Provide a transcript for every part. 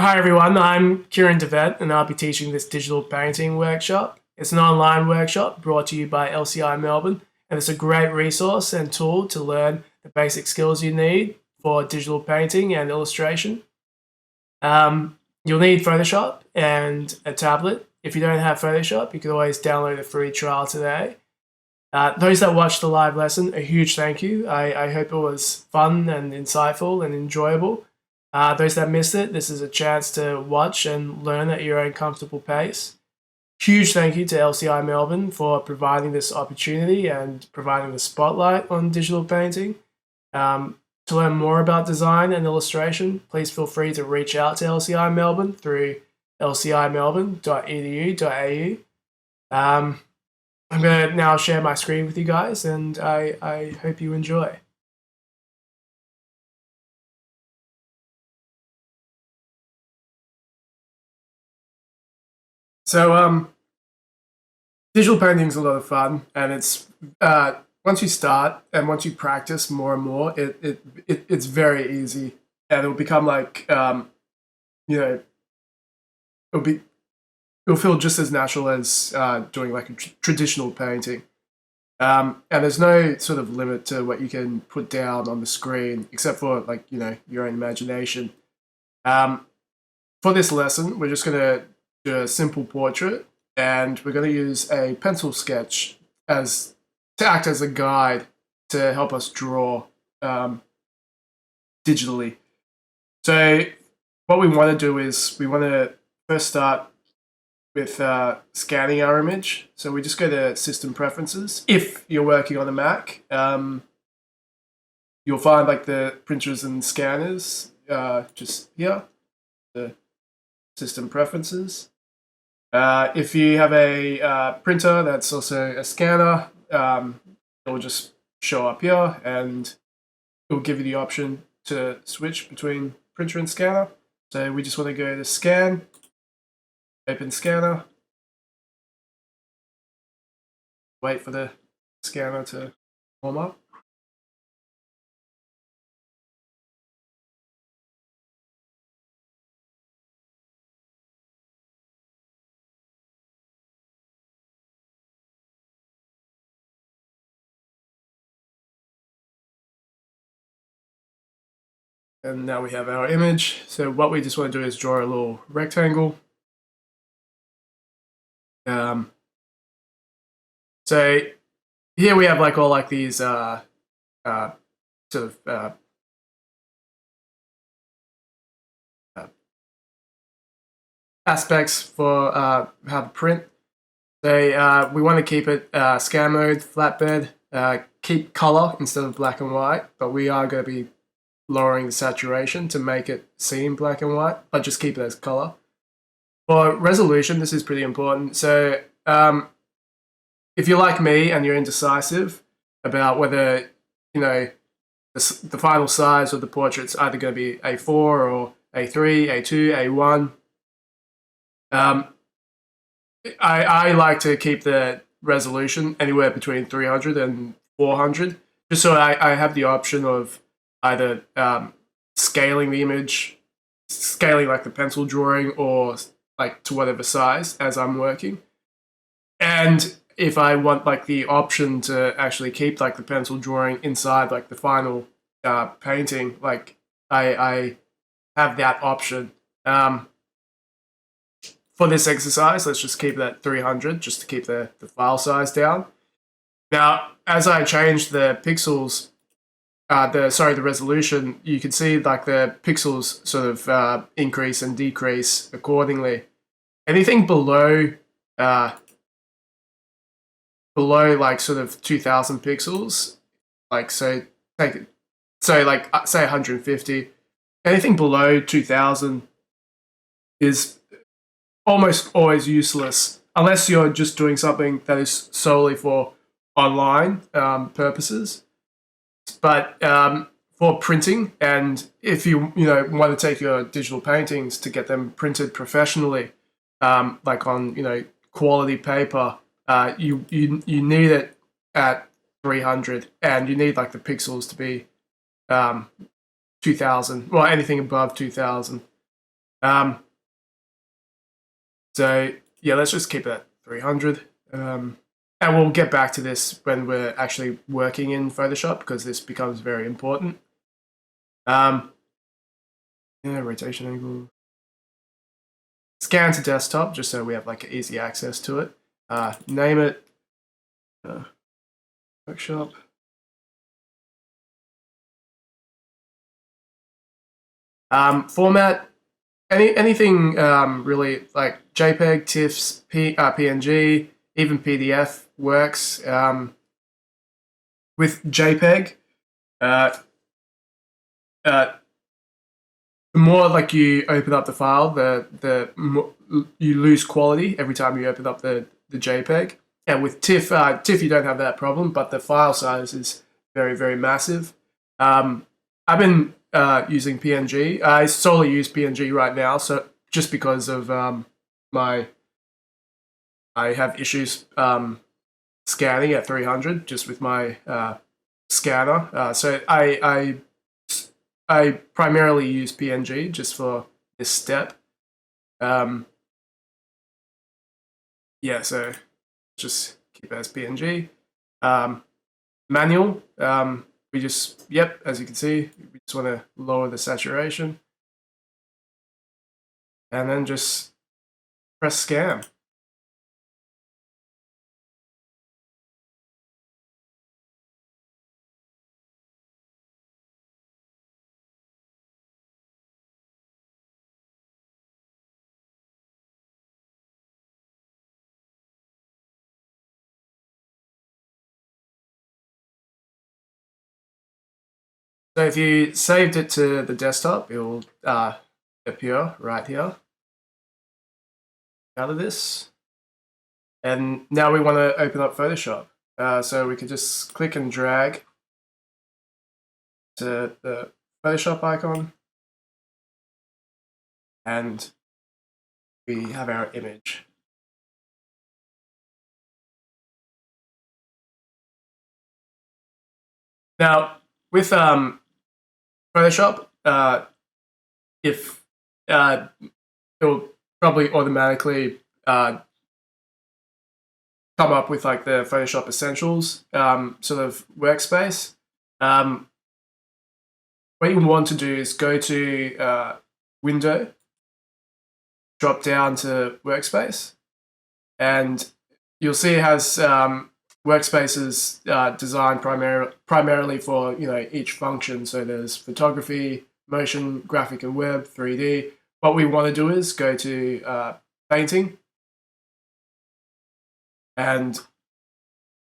Hi everyone, I'm Kieran de Wet and I'll be teaching this digital painting workshop. It's an online workshop brought to you by LCI Melbourne, and it's a great resource and tool to learn the basic skills you need for digital painting and illustration. You'll need Photoshop and a tablet. If you don't have Photoshop, you can always download a free trial today. Those that watched the live lesson, a huge thank you. I hope it was fun and insightful and enjoyable. Those that missed it, this is a chance to watch and learn at your own comfortable pace. Huge thank you to LCI Melbourne for providing this opportunity and providing the spotlight on digital painting. To learn more about design and illustration, please feel free to reach out to LCI Melbourne through lcimelbourne.edu.au. I'm going to now share my screen with you guys, and I hope you enjoy. So, digital painting is a lot of fun, and it's once you start and once you practice more and more, it's very easy, and it'll become like you know it'll feel just as natural as doing like a traditional painting. And there's no sort of limit to what you can put down on the screen, except for like your own imagination. For this lesson, we're just going to do a simple portrait, and we're going to use a pencil sketch as to act as a guide to help us draw digitally. So what we want to do is we want to first start with scanning our image. So we just go to System Preferences. If you're working on a Mac, you'll find like the printers and scanners just here, the System Preferences. If you have a printer that's also a scanner, it'll just show up here, and it'll give you the option to switch between printer and scanner. So we just want to go to Scan, open Scanner, wait for the scanner to warm up. And now we have our image. So what we just want to do is draw a little rectangle. So here we have like all like these sort of aspects for how to print. So we want to keep it scan mode, flatbed, keep color instead of black and white, but we are going to be lowering the saturation to make it seem black and white, but just keep it as color. For resolution, this is pretty important. So if you're like me and you're indecisive about whether the final size of the portrait's either going to be A4 or A3, A2, A1, I like to keep the resolution anywhere between 300 and 400, just so I have the option of either scaling the image, scaling like the pencil drawing, or like to whatever size as I'm working. And if I want like the option to actually keep like the pencil drawing inside like the final painting, like I have that option. For this exercise, let's just keep it at 300 just to keep the file size down. Now, as I change the pixels, the resolution, you can see like the pixels sort of increase and decrease accordingly. Anything below like sort of 2000 pixels, like so take it, so like say 150, anything below 2000 is almost always useless unless you're just doing something that is solely for online purposes. But for printing, and if you want to take your digital paintings to get them printed professionally, like on quality paper, you need it at 300, and you need like the pixels to be 2000. Well, anything above 2000. So yeah, let's just keep it at 300. And we'll get back to this when we're actually working in Photoshop because this becomes very important. Yeah, rotation angle. Scan to desktop just so we have like easy access to it. Name it workshop. Format anything really like JPEG, TIFFs, PNG, even PDF works. With JPEG, uh, the more like you open up the file, the more you lose quality every time you open up the JPEG. And with TIFF you don't have that problem, but the file size is very, very massive. I've been using PNG. I solely use PNG right now, so just because of I have issues scanning at 300 just with my scanner. So I primarily use PNG just for this step. Yeah, so just keep it as PNG. Manual, we just, yep, as you can see, we just want to lower the saturation. And then just press scan. So if you saved it to the desktop, it will appear right here. Out of this. And now we want to open up Photoshop. So we could just click and drag to the Photoshop icon. And we have our image. Now, with Photoshop, if it will probably automatically come up with like the Photoshop Essentials sort of workspace. What you want to do is go to Window, drop down to Workspace, and you'll see it has workspaces designed primarily for each function. So there's photography, motion, graphic and web, 3D. What we want to do is go to painting, and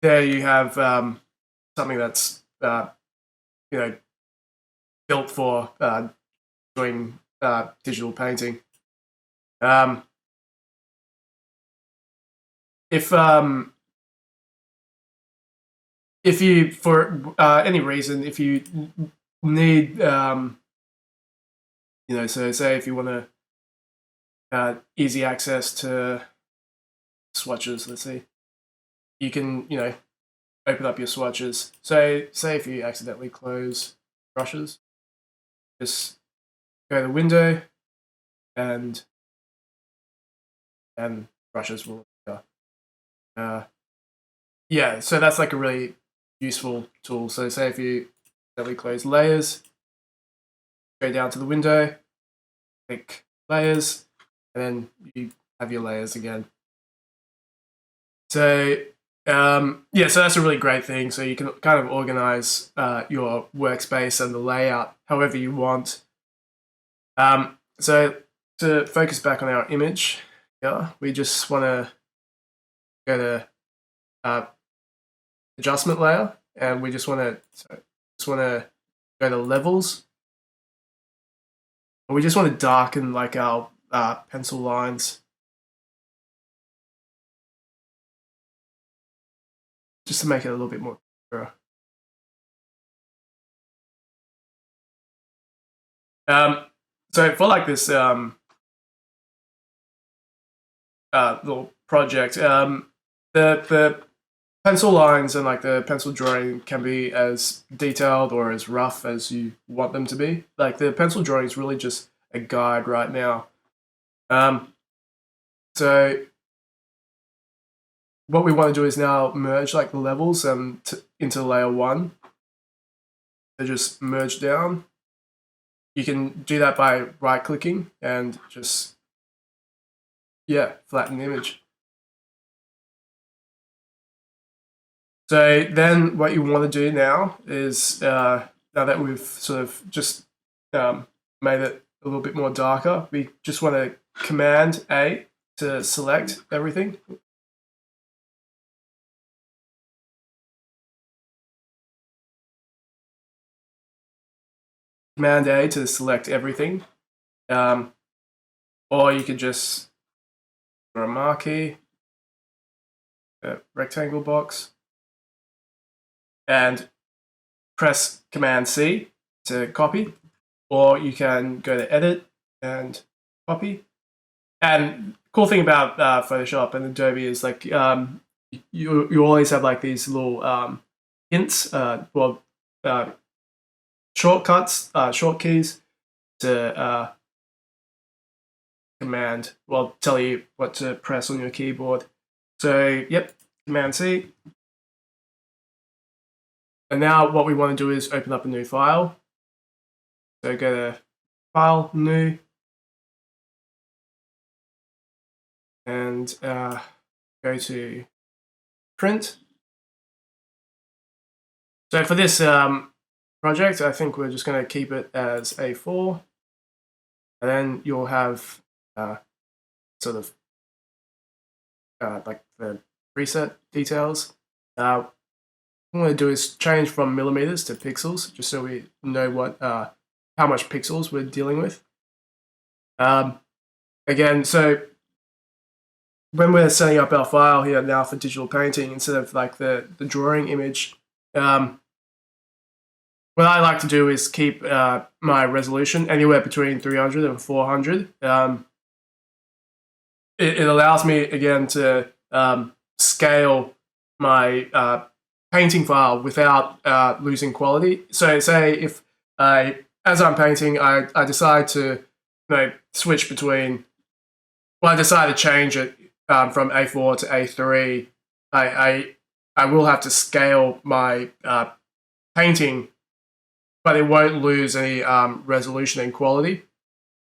there you have something that's built for doing digital painting. If you, for any reason, if you need, so say if you want to easy access to swatches, let's see, you can, open up your swatches. So say if you accidentally close brushes, just go to Window, and brushes will appear. Yeah, so that's like a really useful tool. So say if you accidentally close layers, go down to the window, click layers, and then you have your layers again. So yeah, so that's a really great thing. So you can kind of organize your workspace and the layout however you want. So to focus back on our image, yeah, we just want to go to adjustment layer, and we just want to go to levels. And we just want to darken like our pencil lines, just to make it a little bit more clearer. So for like this little project, the pencil lines and like the pencil drawing can be as detailed or as rough as you want them to be. Like the pencil drawing is really just a guide right now. So what we want to do is now merge like the levels into layer 1. So just merge down. You can do that by right-clicking and just, flatten the image. So then what you want to do now is, now that we've sort of just made it a little bit more darker, we just want to Command A to select everything. Command A to select everything. Or you could just draw a marquee, a rectangle box, and press Command C to copy. Or you can go to Edit and copy. And cool thing about Photoshop and Adobe is like you always have like these little hints, shortcuts, short keys to Command, tell you what to press on your keyboard. So, Command C. And now what we want to do is open up a new file. So go to File, New, and go to Print. So for this project, I think we're just going to keep it as A4. And then you'll have sort of like the preset details. What I'm going to do is change from millimeters to pixels, just so we know what how much pixels we're dealing with. Again, so when we're setting up our file here now for digital painting, instead of like the drawing image, what I like to do is keep my resolution anywhere between 300 and 400. It allows me, again, to scale my painting file without losing quality. So say if as I'm painting, I decide to switch between, I decide to change it from A4 to A3, I will have to scale my painting, but it won't lose any resolution and quality.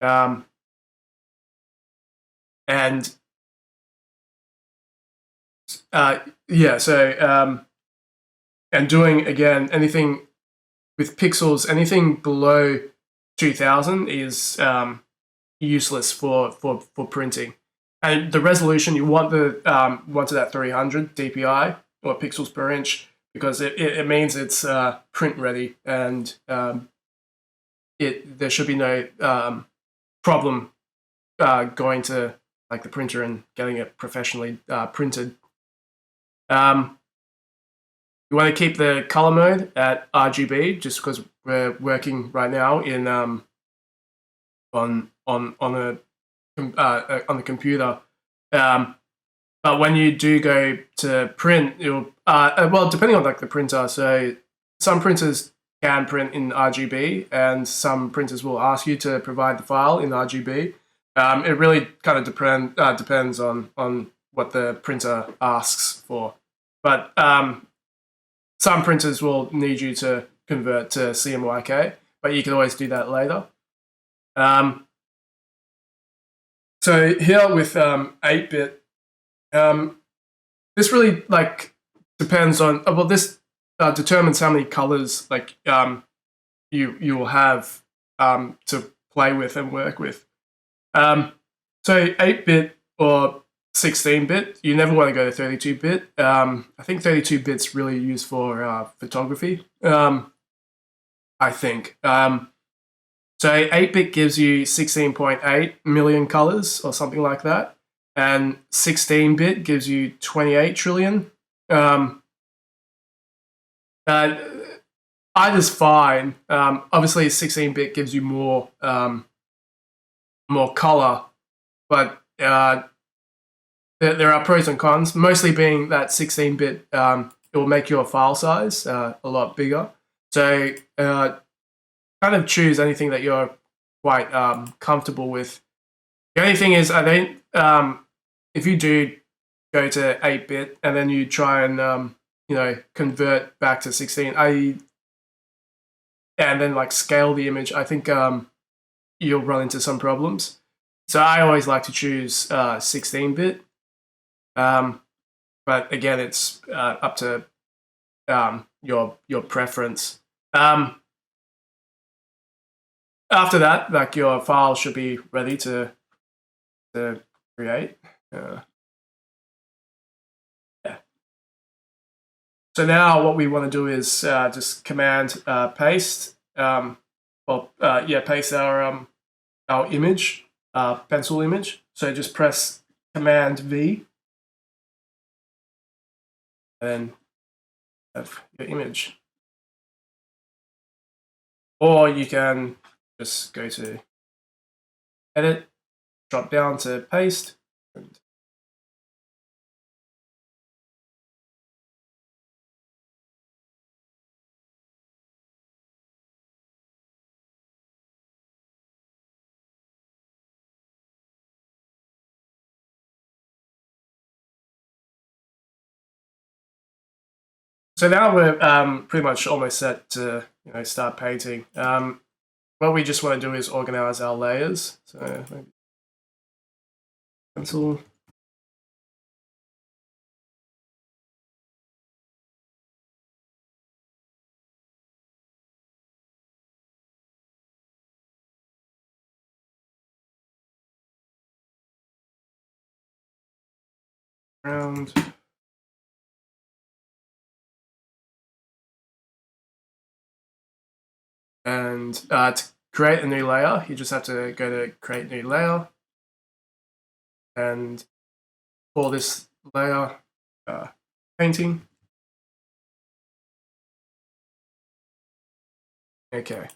And doing, again, anything with pixels, anything below 2000 is useless for printing. And the resolution, you want to that 300 dpi or pixels per inch, because it means it's print ready, and there should be no problem going to like the printer and getting it professionally printed. You want to keep the color mode at RGB, just because we're working right now in on the computer. But when you do go to print, it'll depending on like the printer. So some printers can print in RGB, and some printers will ask you to provide the file in RGB. It really kind of depends on what the printer asks for. But some printers will need you to convert to CMYK, but you can always do that later. So here with 8-bit, this really like depends on, this determines how many colors like you will have to play with and work with. So 8-bit or 16-bit, you never want to go to 32-bit. I think 32-bit's really used for photography, I think. So 8-bit gives you 16.8 million colors or something like that, and 16-bit gives you 28 trillion. Either's fine. Obviously 16-bit gives you more color, but there are pros and cons, mostly being that 16-bit it will make your file size a lot bigger. So kind of choose anything that you're quite comfortable with. The only thing is, I think if you do go to 8-bit and then you try and convert back to 16, and then like scale the image, I think you'll run into some problems. So I always like to choose 16-bit. But again, it's up to your preference. After that, like your file should be ready to create. Yeah. So now what we want to do is just command paste. Paste our image, pencil image. So just press Command V, and have your image. Or you can just go to Edit, drop down to Paste, and so now we're pretty much almost set to start painting. What we just want to do is organize our layers. So pencil. Round. And to create a new layer, you just have to go to Create New Layer and call this layer Painting. Okay.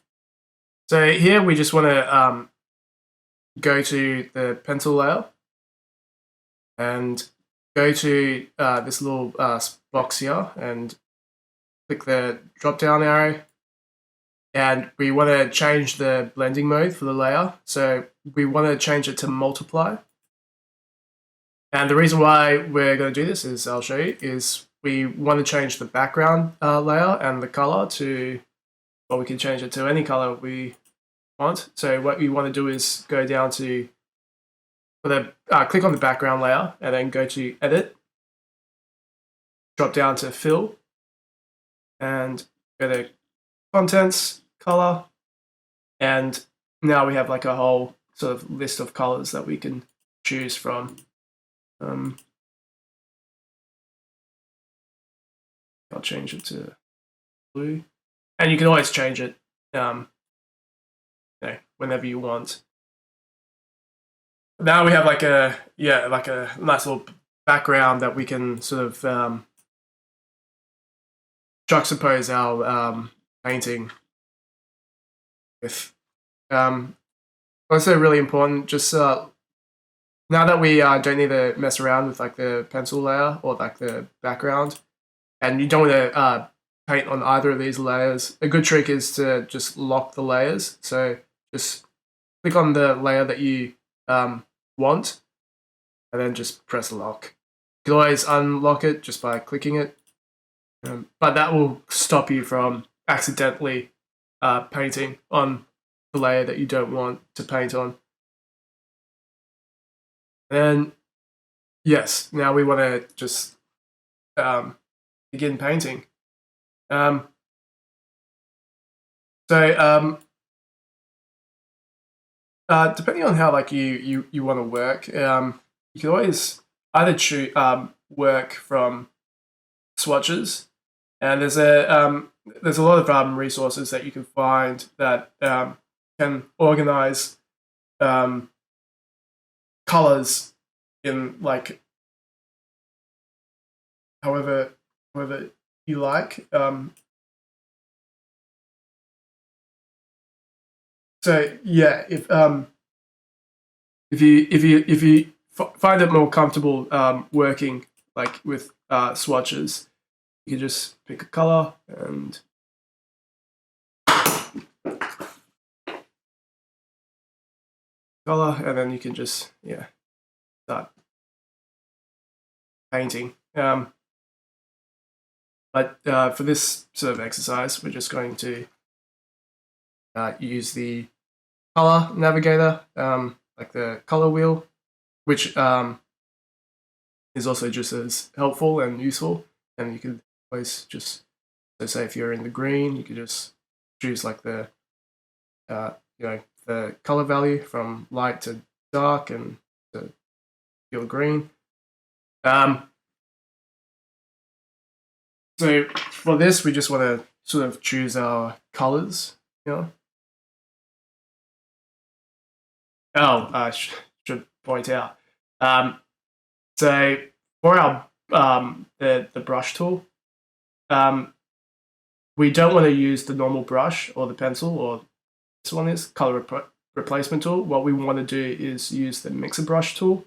So here we just want to go to the pencil layer and go to this little box here and click the drop down arrow. And we want to change the blending mode for the layer. So we want to change it to multiply. And the reason why we're going to do this is, I'll show you, is we want to change the background layer and the color to, well, we can change it to any color we want. So what we want to do is go down to, click on the background layer and then go to Edit, drop down to Fill, and go to Contents, Color, and now we have like a whole sort of list of colors that we can choose from. I'll change it to blue, and you can always change it whenever you want. Now we have like a nice little background that we can sort of juxtapose our painting with. Also really important, just now that we don't need to mess around with like the pencil layer or like the background, and you don't want to paint on either of these layers, a good trick is to just lock the layers. So just click on the layer that you want, and then just press lock. You can always unlock it just by clicking it, but that will stop you from accidentally painting on the layer that you don't want to paint on. And yes, now we want to just begin painting. Depending on how like you want to work, you can always either choose work from swatches, and there's a lot of resources that you can find that can organize colors in like however you like. So yeah, if you find it more comfortable working like with swatches, you can just pick a color and color, and then you can just start painting. But for this sort of exercise, we're just going to use the color navigator, like the color wheel, which is also just as helpful and useful. And you can always just, so say if you're in the green, you could just choose like the the color value from light to dark and to pure green. So for this, we just want to sort of choose our colors, Oh, I should point out. So for our the brush tool, we don't want to use the normal brush or the pencil, or this one is color replacement tool. What we want to do is use the mixer brush tool.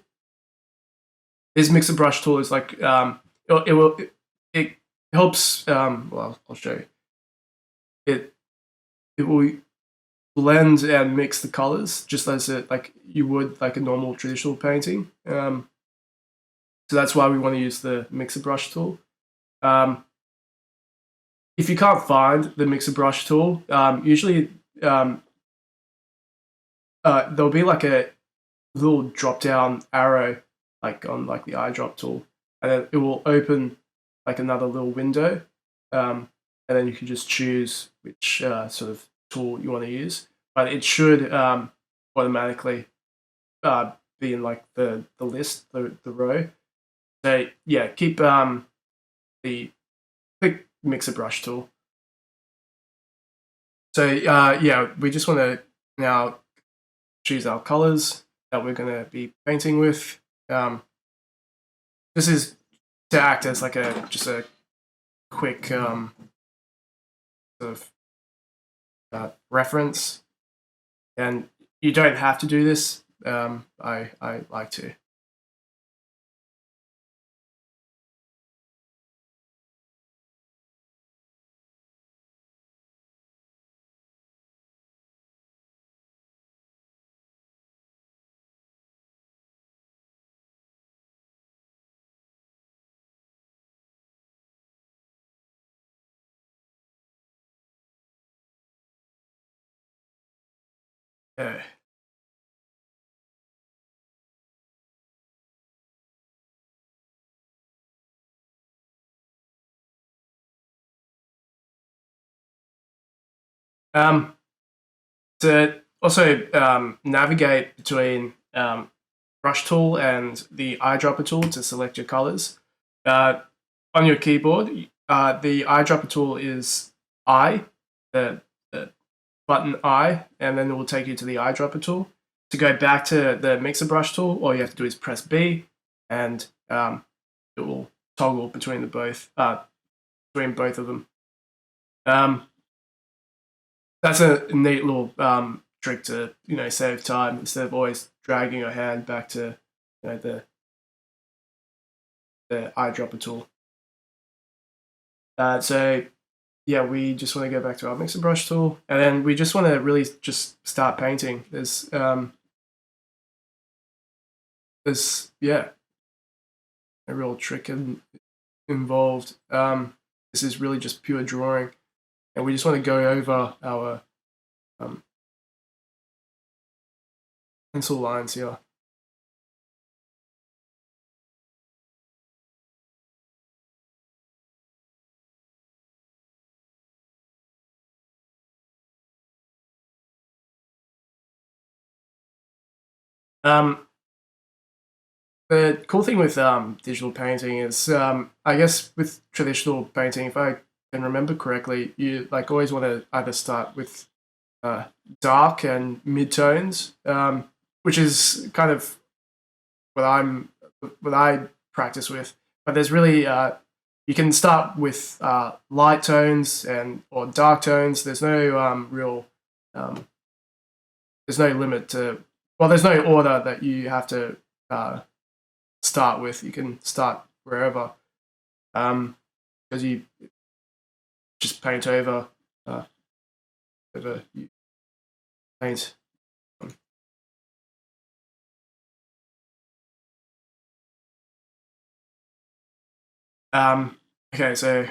This mixer brush tool is like it helps. Well, I'll show you. It will blend and mix the colors just as like you would like a normal traditional painting. So that's why we want to use the mixer brush tool. If you can't find the mixer brush tool, usually there'll be like a little drop down arrow like on like the eyedrop tool, and then it will open like another little window, and then you can just choose which sort of tool you want to use. But it should automatically be in like the list, the row. So yeah, keep click mixer brush tool. So yeah, we just want to now choose our colors that we're going to be painting with. This is to act as like just a quick sort of reference, and you don't have to do this. I like to. Uh, to also navigate between brush tool and the eyedropper tool to select your colors. On your keyboard, the eyedropper tool is I, the button I, and then it will take you to the eyedropper tool. To go back to the mixer brush tool, all you have to do is press B, and it will toggle between both of them. That's a neat little trick to save time instead of always dragging your hand back to the eyedropper tool. So yeah, we just want to go back to our mixer brush tool, and then we just want to really just start painting. There's yeah, a real trick involved. This is really just pure drawing, and we just want to go over our pencil lines here. The cool thing with digital painting is, I guess, with traditional painting, if I can remember correctly, you like always want to either start with dark and mid-tones, which is kind of what I practice with. But there's really you can start with light tones or dark tones. There's no real there's no limit to, well, there's no order that you have to start with. You can start wherever, because you just paint over you paint Okay, so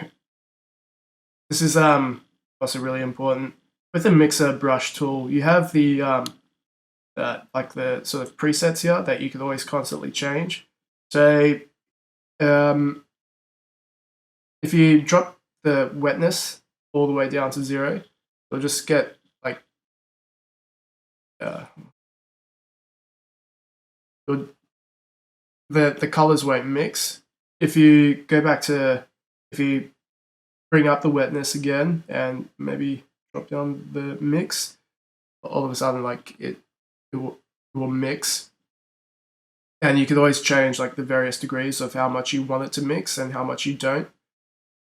this is also really important. With the mixer brush tool, you have the like the sort of presets here that you can always constantly change. So if you drop the wetness all the way down to 0, you'll just get like the colors won't mix. If you go back to, if you bring up the wetness again and maybe drop down the mix, all of a sudden like it will mix. And you can always change like the various degrees of how much you want it to mix and how much you don't.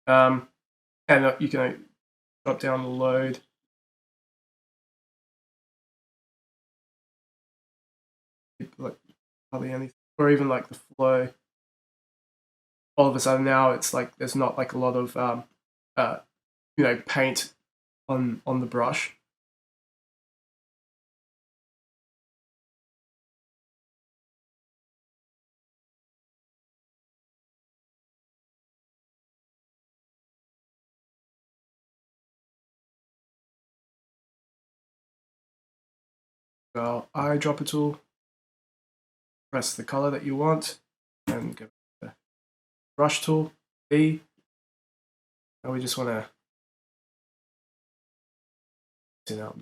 And you can drop down the load. Like hardly anything, or even like the flow. All of a sudden now it's like there's not like a lot of paint on the brush. So Eyedropper Tool, press the color that you want, and go to the brush tool, B, and we just want to thin out.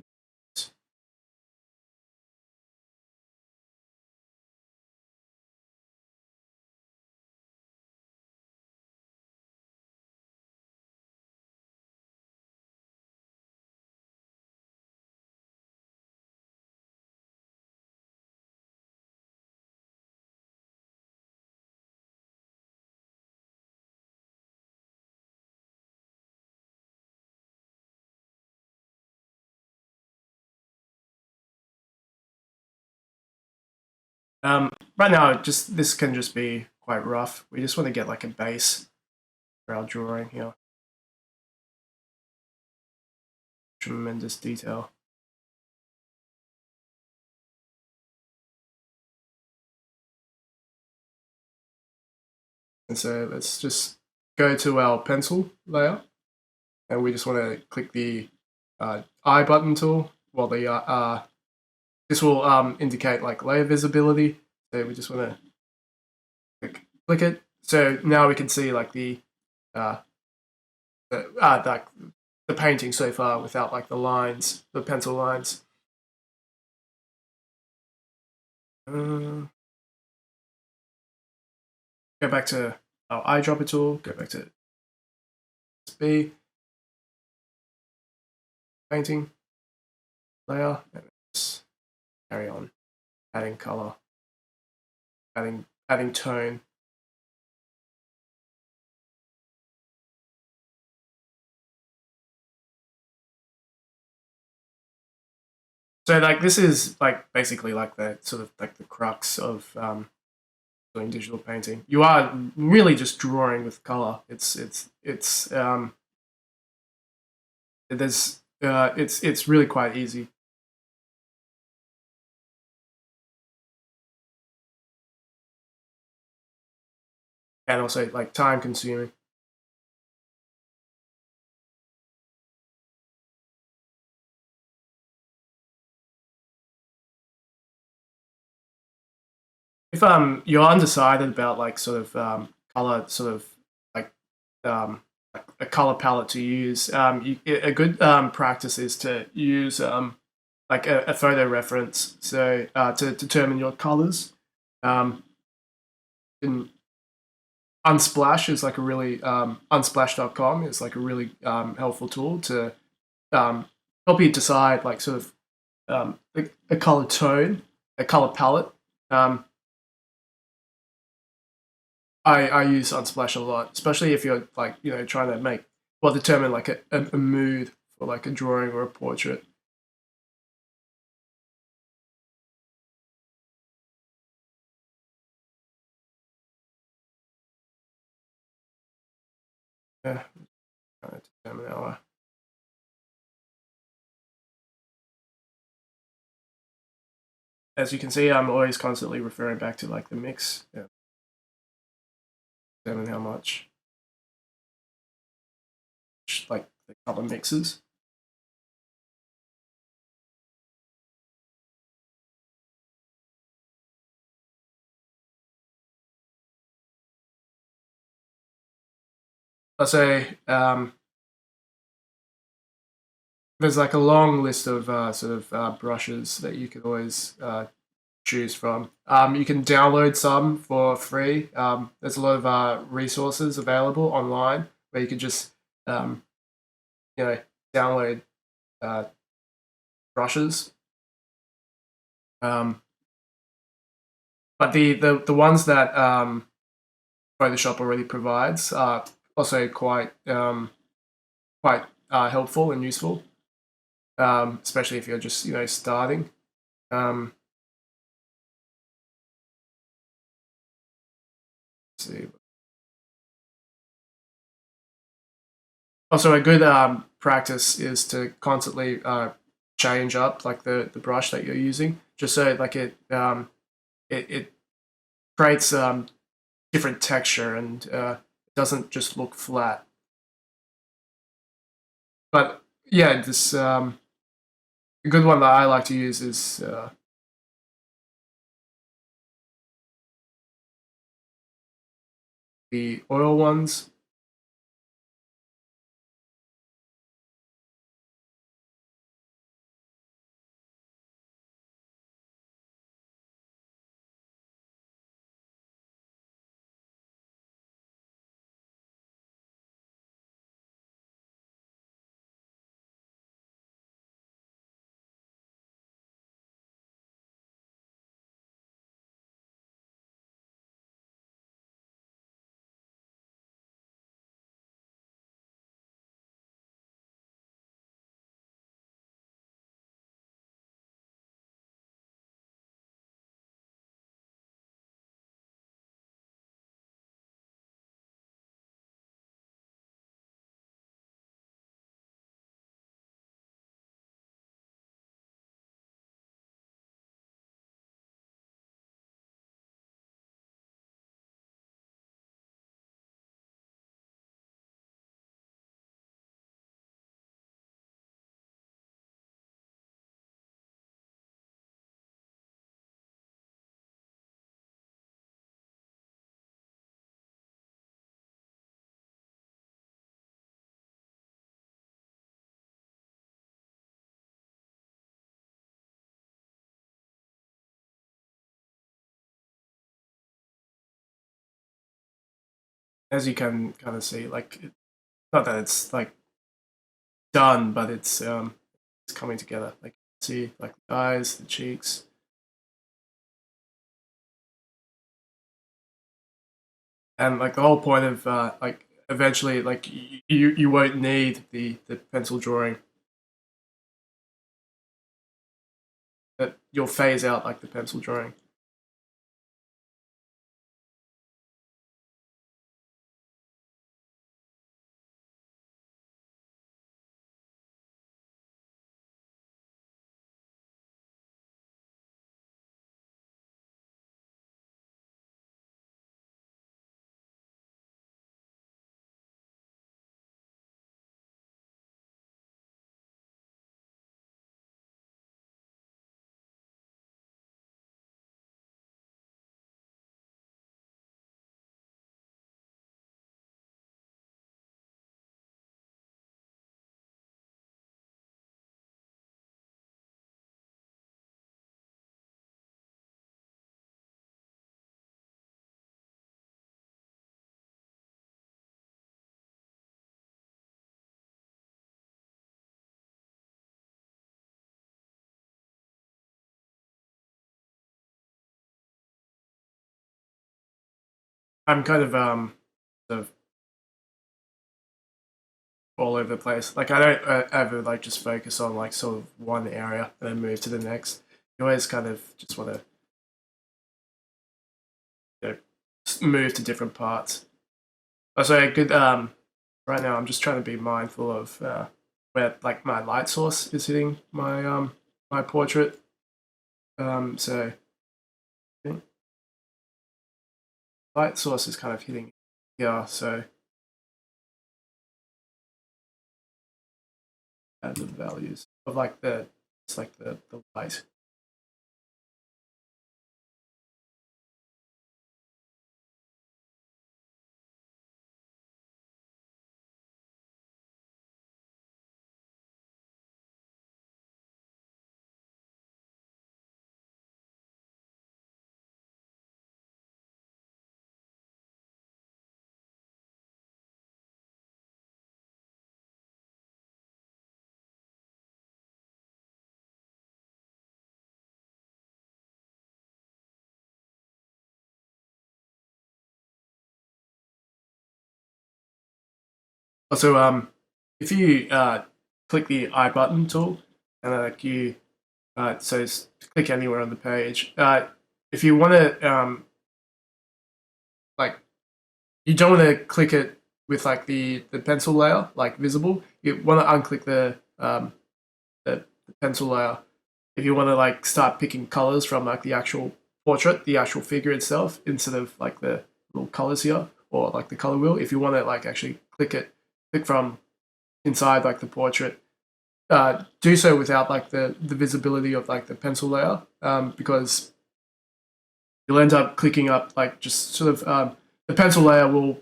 Right now, this can just be quite rough. We just want to get like a base for our drawing here. Tremendous detail. And so let's just go to our pencil layer, and we just want to click the I button tool. Well, this will indicate like layer visibility. So we just want to click it. So now we can see like the painting so far without like the lines, the pencil lines. Go back to our eyedropper tool. Go back to B, painting layer, and just carry on adding color, adding tone. So like this is like basically like the sort of like the crux of doing digital painting. You are really just drawing with color. It's really quite easy. And also like time consuming. If you're undecided about like sort of color, sort of like like a color palette to use, a good practice is to use like a photo reference. So to determine your colors, in Unsplash is like a really unsplash.com is like a really helpful tool to help you decide like sort of a color tone, a color palette. Um, I use Unsplash a lot, especially if you're like trying to determine like a mood for like a drawing or a portrait. Yeah, trying to determine our. As you can see, I'm always constantly referring back to like the mix. Yeah, determine how much. the color mixes. I'll say there's like a long list of brushes that you can always choose from. You can download some for free. There's a lot of resources available online where you can just um, download uh, brushes. Um, but the ones that Photoshop already provides are also quite helpful and useful, especially if you're just starting. Let's see. Also, a good practice is to constantly change up like the brush that you're using, just so like it creates different texture and it doesn't just look flat. But yeah, this a good one that I like to use is the oil ones. As you can kind of see, like not that it's like done, but it's coming together. Like see, like the eyes, the cheeks, and like the whole point of like eventually like you won't need the pencil drawing. That you'll phase out like the pencil drawing. I'm kind of sort of all over the place. Like I don't ever like just focus on like sort of one area and then move to the next. You always kind of just want to move to different parts. Also, a good right now I'm just trying to be mindful of where like my light source is hitting my portrait. So I think light source is kind of hitting here. So add the values of like the light. Also, if you click the I button tool and like you so click anywhere on the page, if you want to like you don't want to click it with like the pencil layer like visible. You want to unclick the pencil layer if you want to like start picking colors from like the actual portrait, the actual figure itself, instead of like the little colors here or like the color wheel. If you want to like actually click from inside like the portrait, do so without like the visibility of like the pencil layer, because you'll end up clicking up like just sort of the pencil layer will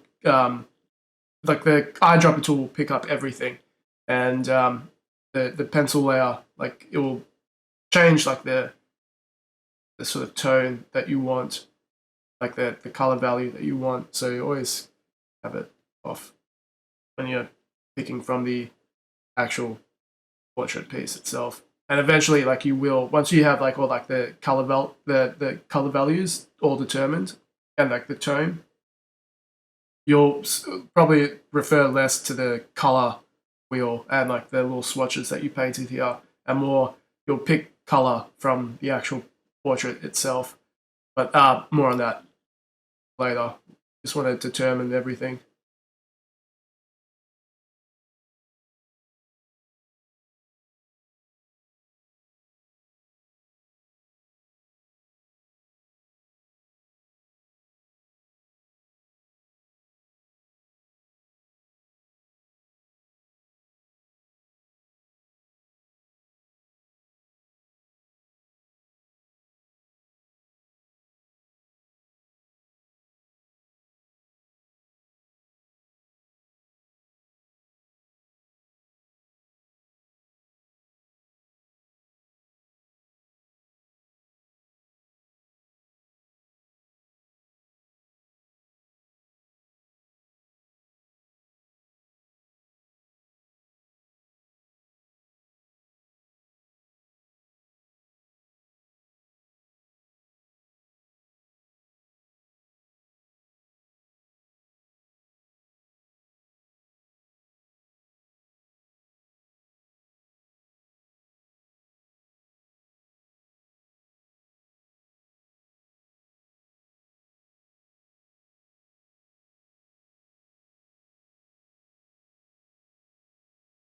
like the eyedropper tool will pick up everything, and the pencil layer like it will change like the sort of tone that you want, like the color value that you want. So you always have it off when you're picking from the actual portrait piece itself. And eventually, like you will, once you have like all like the the color values all determined and like the tone, you'll probably refer less to the color wheel and like the little swatches that you painted here, and more you'll pick color from the actual portrait itself. But more on that later. Just want to determine everything.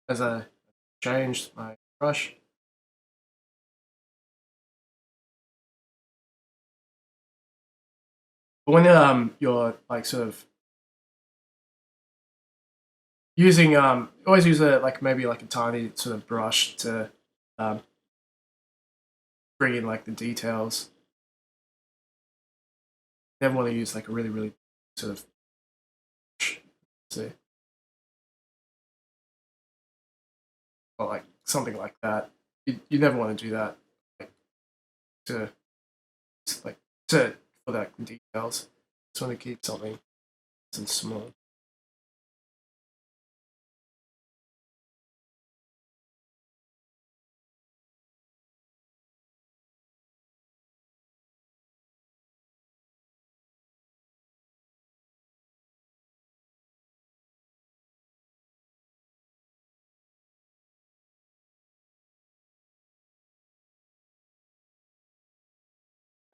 As I changed my brush. But when you're like sort of using always use a like maybe like a tiny sort of brush to um, bring in like the details. Never want to use like a really sort of see or like something like that. You never want to do that, like, to like to for that details. Just want to keep something nice and small.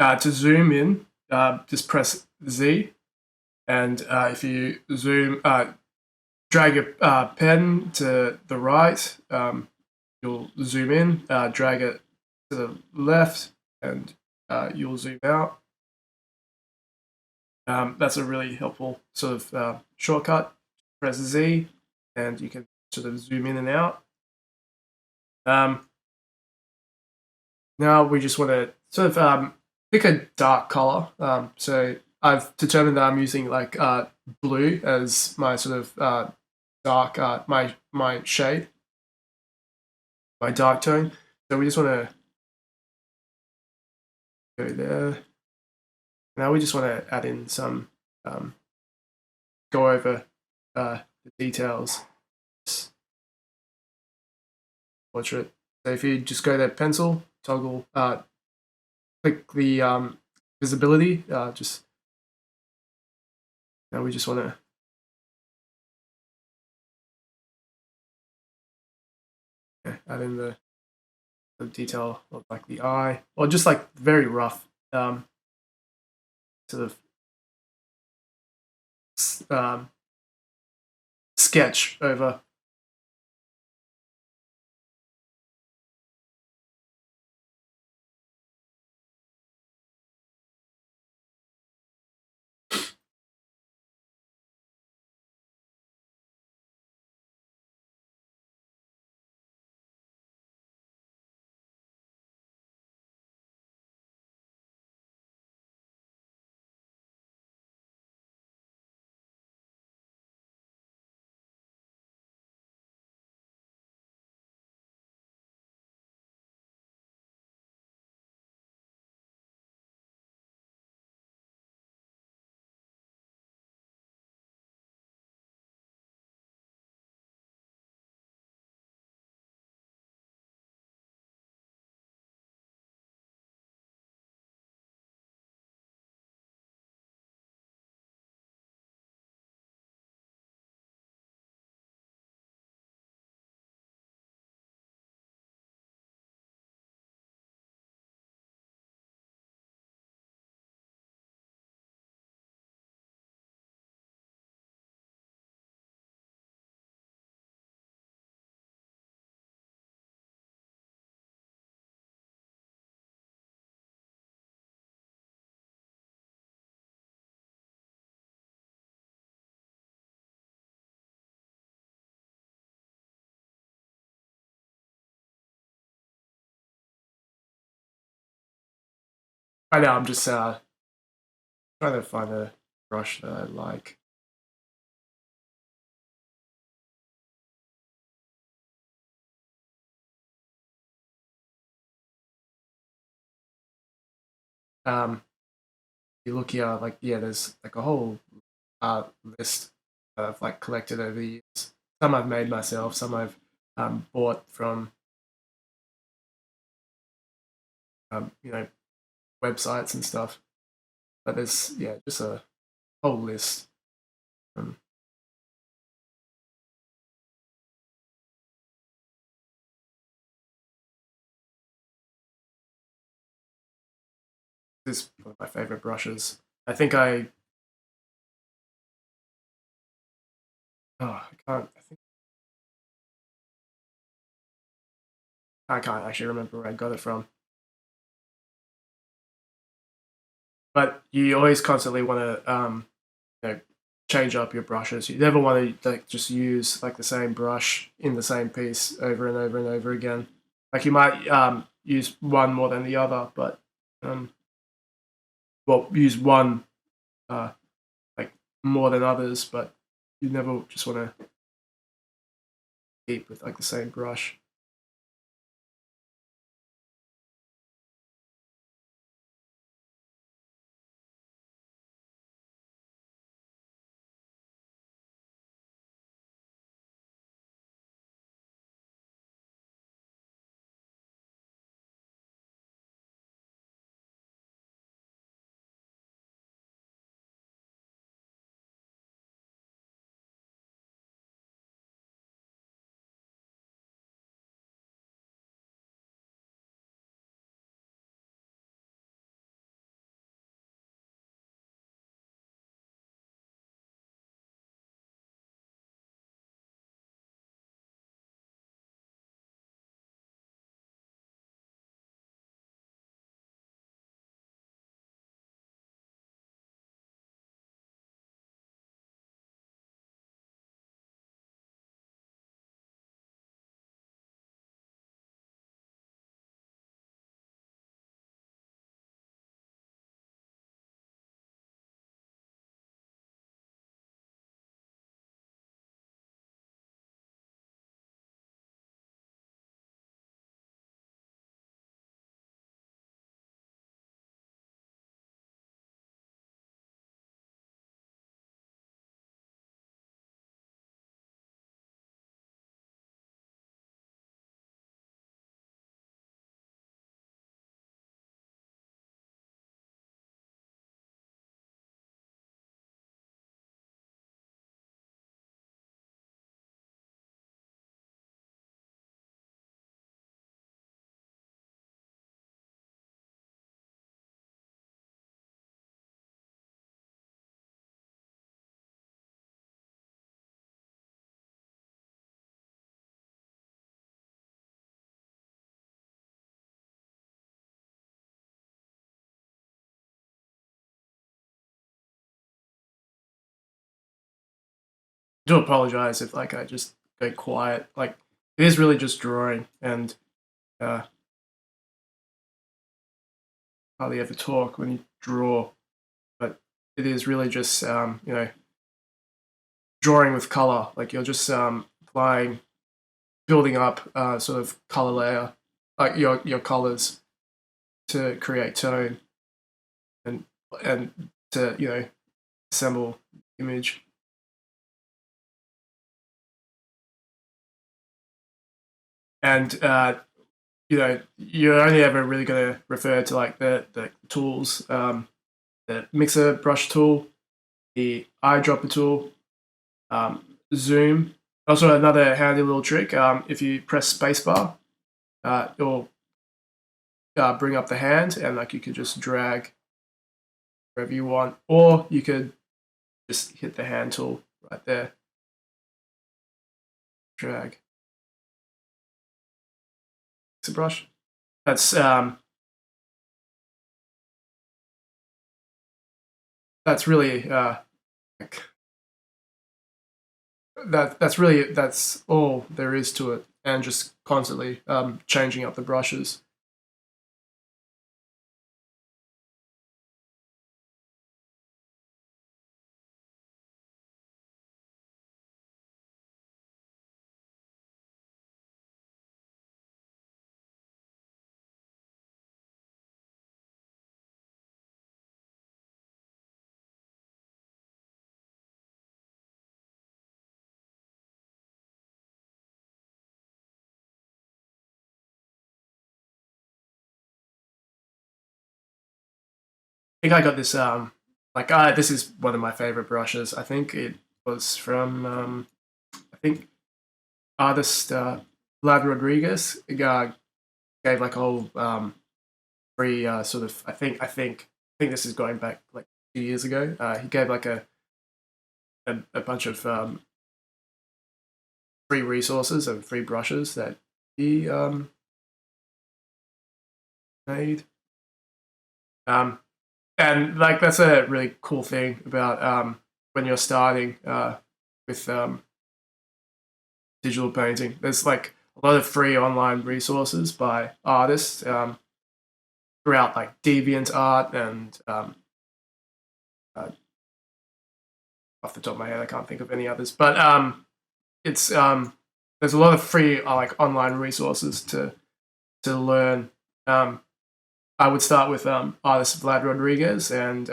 To zoom in, just press Z, and if you zoom, drag your pen to the right, you'll zoom in. Drag it to the left, and you'll zoom out. That's a really helpful sort of shortcut. Press Z, and you can sort of zoom in and out. Now we just want to sort of pick a dark color. So I've determined that I'm using like blue as my sort of dark my shade, my dark tone. So we just want to go there. Now we just want to add in some, go over the details. Portrait. So if you just go there, pencil, toggle, click the visibility. Just now we just want to add in the detail of like the eye, or just like very rough sort of sketch over. Right now I'm just trying to find a brush that I like. You look here, like there's like a whole list that I've like collected over the years. Some I've made myself, some I've bought from websites and stuff. But there's just a whole list. Um, this is one of my favorite brushes. I think I can't. I can't actually remember where I got it from. But you always constantly want to change up your brushes. You never want to like just use like the same brush in the same piece over and over and over again. Like you might use one more than the other, but use one like more than others, but you never just want to keep with like the same brush. do apologize if like I just go quiet. Like it is really just drawing, and hardly ever talk when you draw, but it is really just drawing with color. Like you're just applying, building up sort of color layer, like your colors to create tone and to assemble image. And you're only ever really going to refer to like the tools, the mixer brush tool, the eyedropper tool, zoom. Also, another handy little trick: if you press spacebar, it'll bring up the hand, and like you could just drag wherever you want, or you could just hit the hand tool right there, drag. Mixer brush. That's really like, that's all there is to it, and just constantly changing up the brushes. I think I got this this is one of my favorite brushes. I think it was from I think artist Vlad Rodriguez. Gave like a whole free sort of I think this is going back like 2 years ago. He gave like a bunch of free resources and free brushes that he made. And like that's a really cool thing about when you're starting with digital painting. There's like a lot of free online resources by artists throughout like DeviantArt and off the top of my head I can't think of any others, but it's there's a lot of free like online resources to learn. I would start with artist Vlad Rodriguez and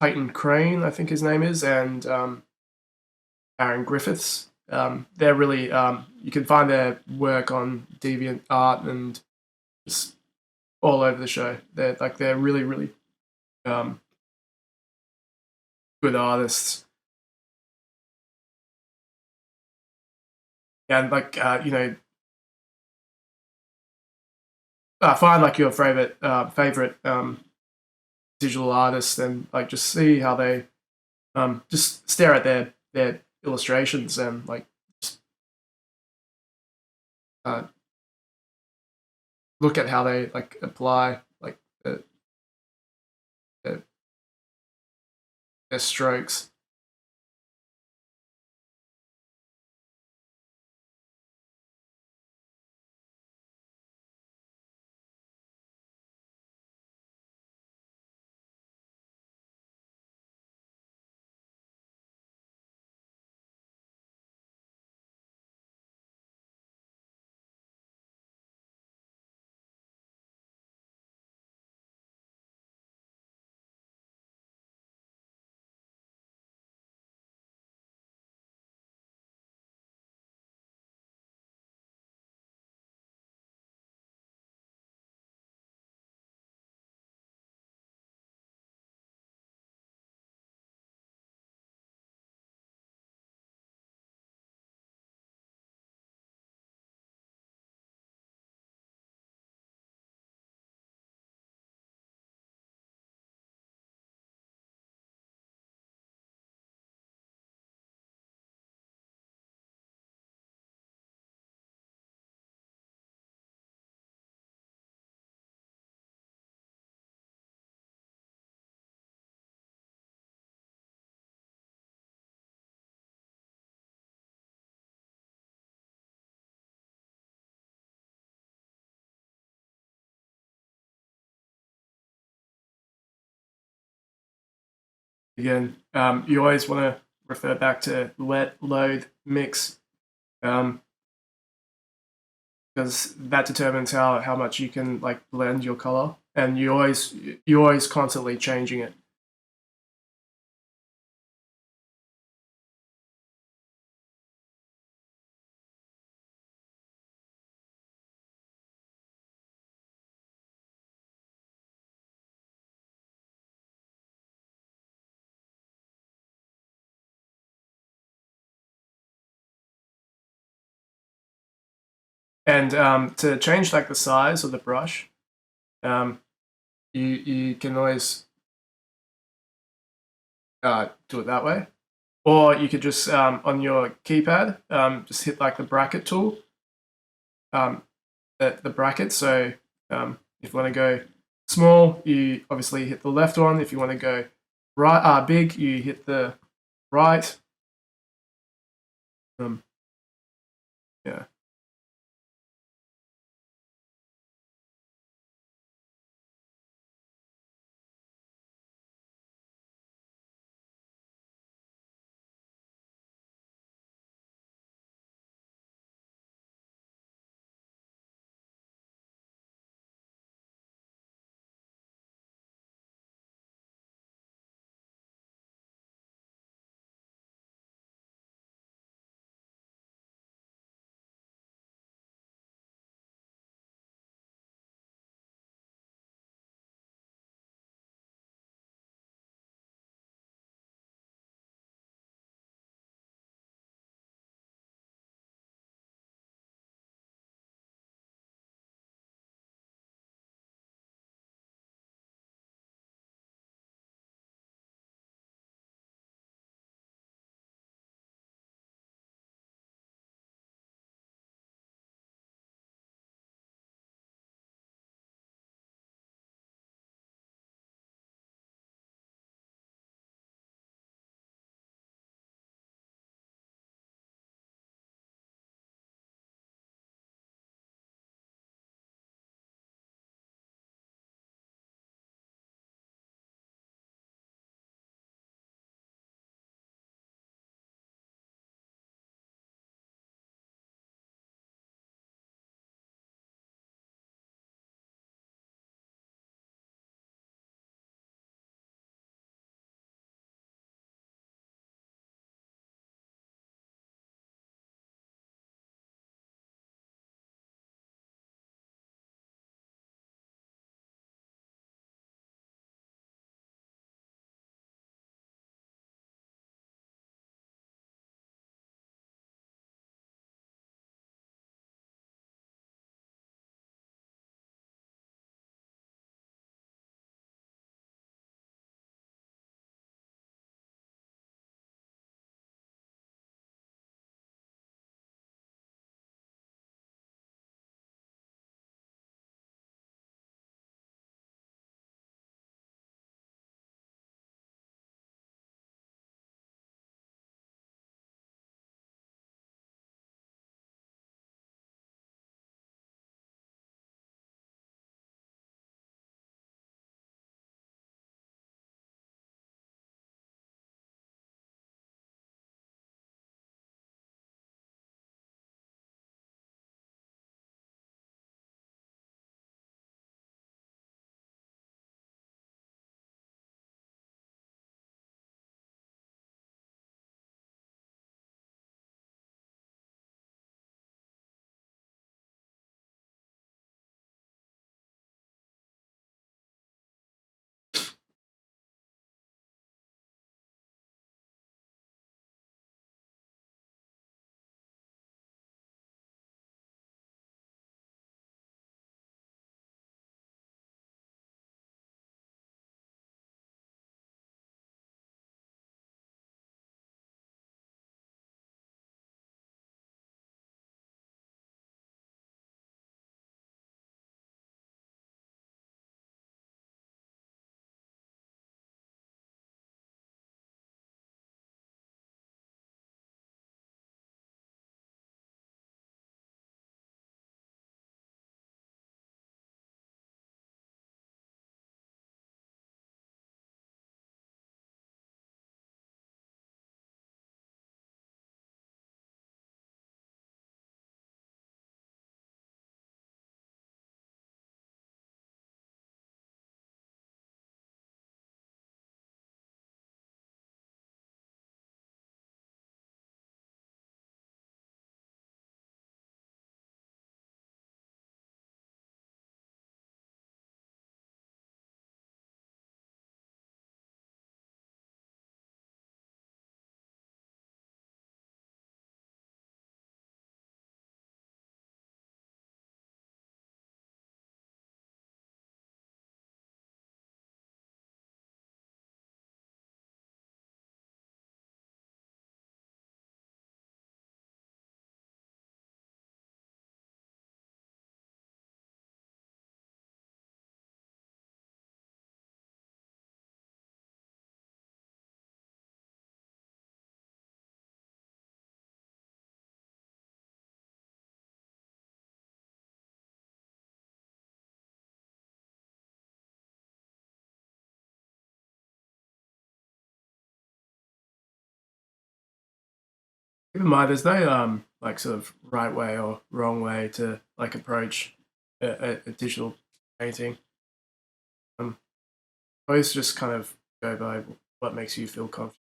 Clayton Crane, I think his name is, and Aaron Griffiths. They're really you can find their work on DeviantArt and just all over the show. They're really um, good artists, and like find like your favorite digital artist and like just see how they just stare at their illustrations and like just, uh, look at how they like apply like the, their strokes. Again, you always want to refer back to wet, load, mix, because that determines how much you can like blend your color, and you're always constantly changing it. And to change like the size of the brush, you can always do it that way, or you could just on your keypad just hit like the bracket tool, the bracket. So if you want to go small, you obviously hit the left one. If you want to go big, you hit the right. Yeah. Keep in mind, there's no like sort of right way or wrong way to like approach a digital painting. Always just kind of go by what makes you feel confident.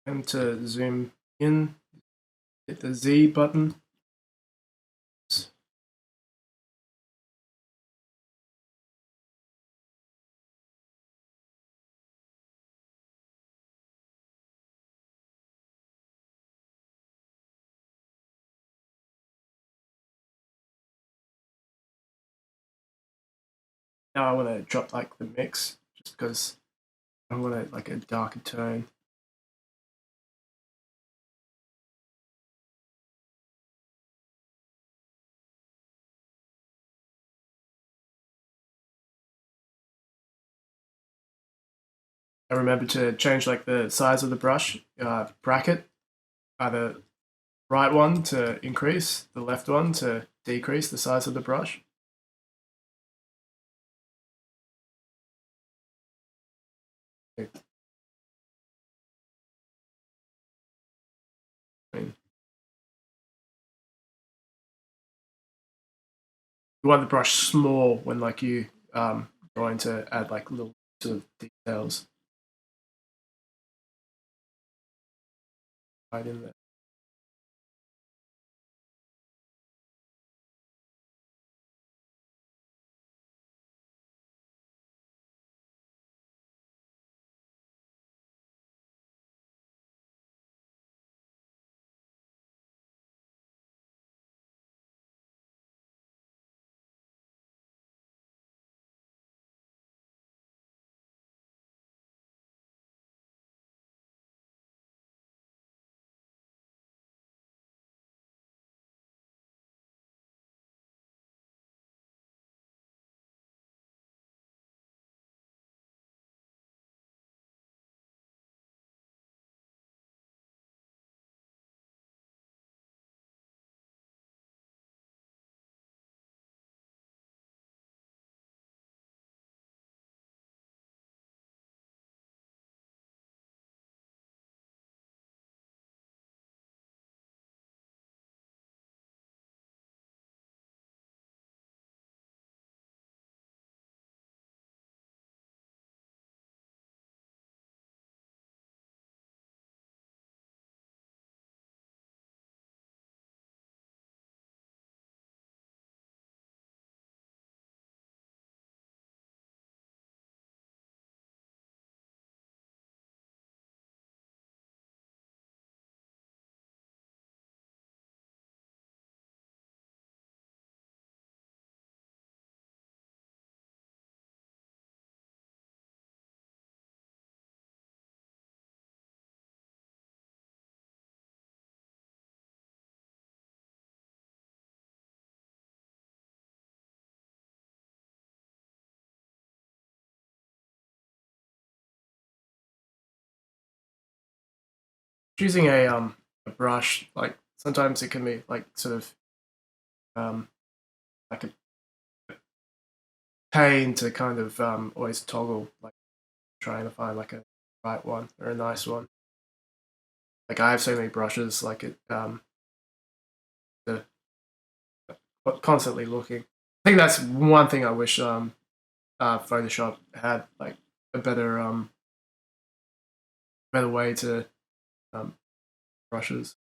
And to zoom in, hit the Z button. Now I want to drop like the mix just because I want it like a darker tone. I remember to change like the size of the brush bracket, the right one to increase, the left one to decrease the size of the brush. You want the brush small when like you going to add like little sort of details right in there. Choosing a brush, like sometimes it can be like sort of like a pain to kind of always toggle, like trying to find like a right one or a nice one. Like I have so many brushes, like it the, constantly looking. I think that's one thing I wish Photoshop had like a better way to um, brushes.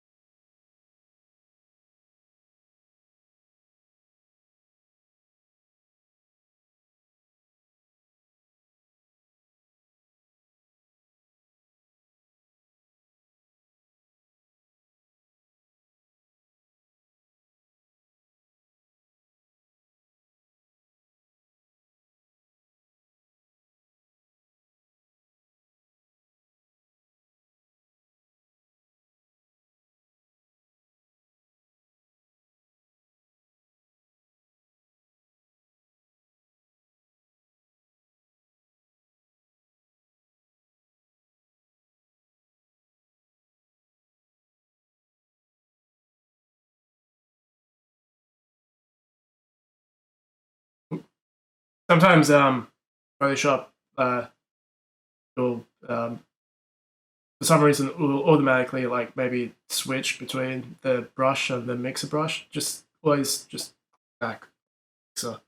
sometimes Photoshop will for some reason it will automatically like maybe switch between the brush and the mixer brush. Just always just back mixer.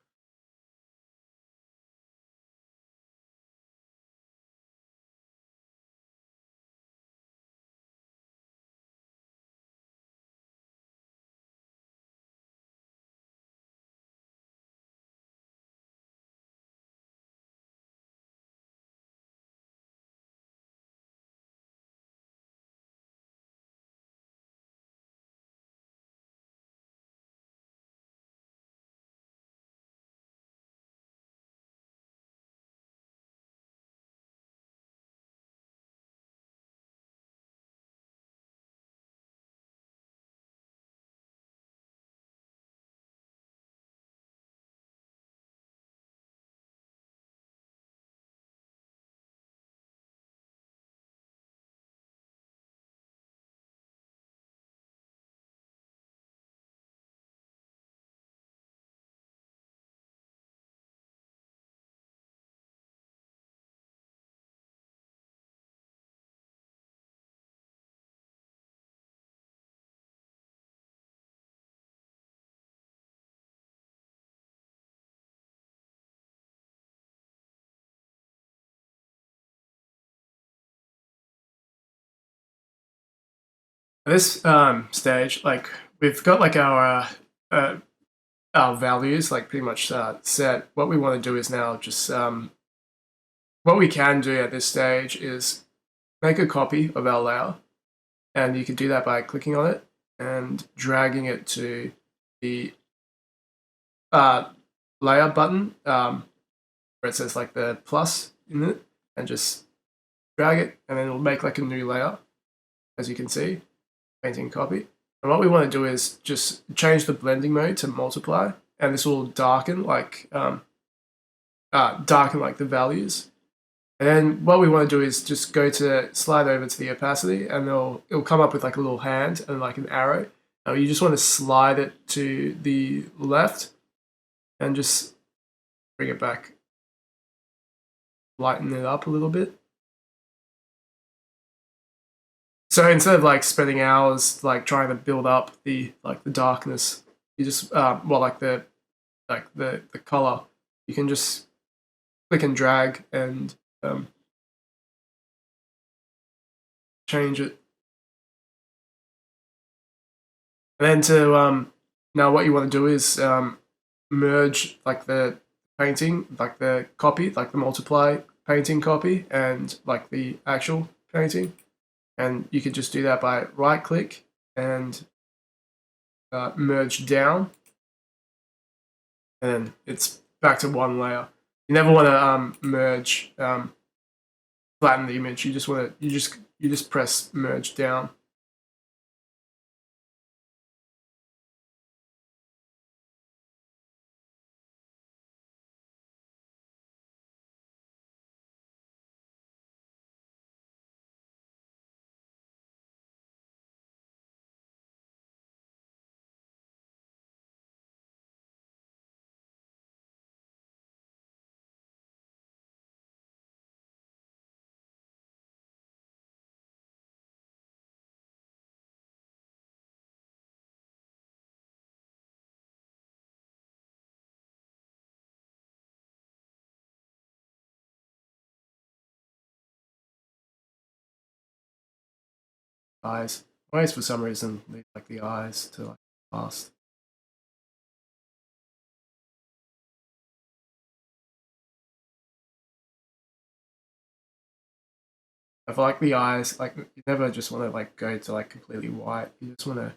This stage, like we've got like our values like pretty much set. What we want to do is now just what we can do at this stage is make a copy of our layer, and you can do that by clicking on it and dragging it to the uh, layer button where it says like the plus in it, and just drag it, and then it'll make like a new layer, as you can see, painting copy. And what we want to do is just change the blending mode to multiply, and this will darken like the values. And then what we want to do is just go to slide over to the opacity, and it'll come up with like a little hand and like an arrow. Now you just want to slide it to the left and just bring it back, lighten it up a little bit. So instead of like spending hours like trying to build up the darkness, you just the color, you can just click and drag and change it. And then to now what you want to do is merge like the painting, like the copy, like the multiply painting copy, and like the actual painting. And you can just do that by right click and merge down, and then it's back to one layer. You never want to merge flatten the image. You just want to you just press merge down. Eyes. Eyes for some reason leave like the eyes to like last. I feel like the eyes, like you never just want to like go to like completely white. You just want to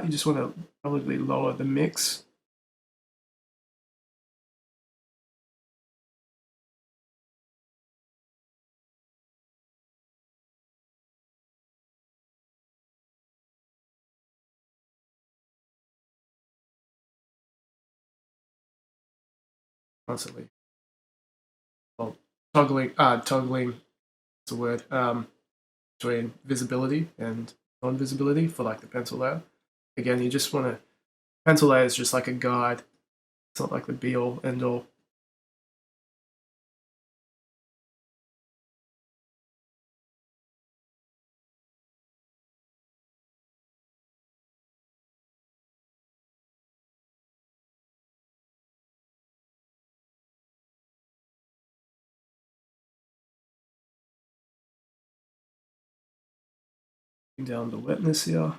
you just want to probably lower the mix. Constantly. Well, toggling. Toggling. That's a word. between visibility and non-visibility for like the pencil layer. Again, you just want to, pencil layer is just like a guide. It's not like the be all end all. Down the wetness here.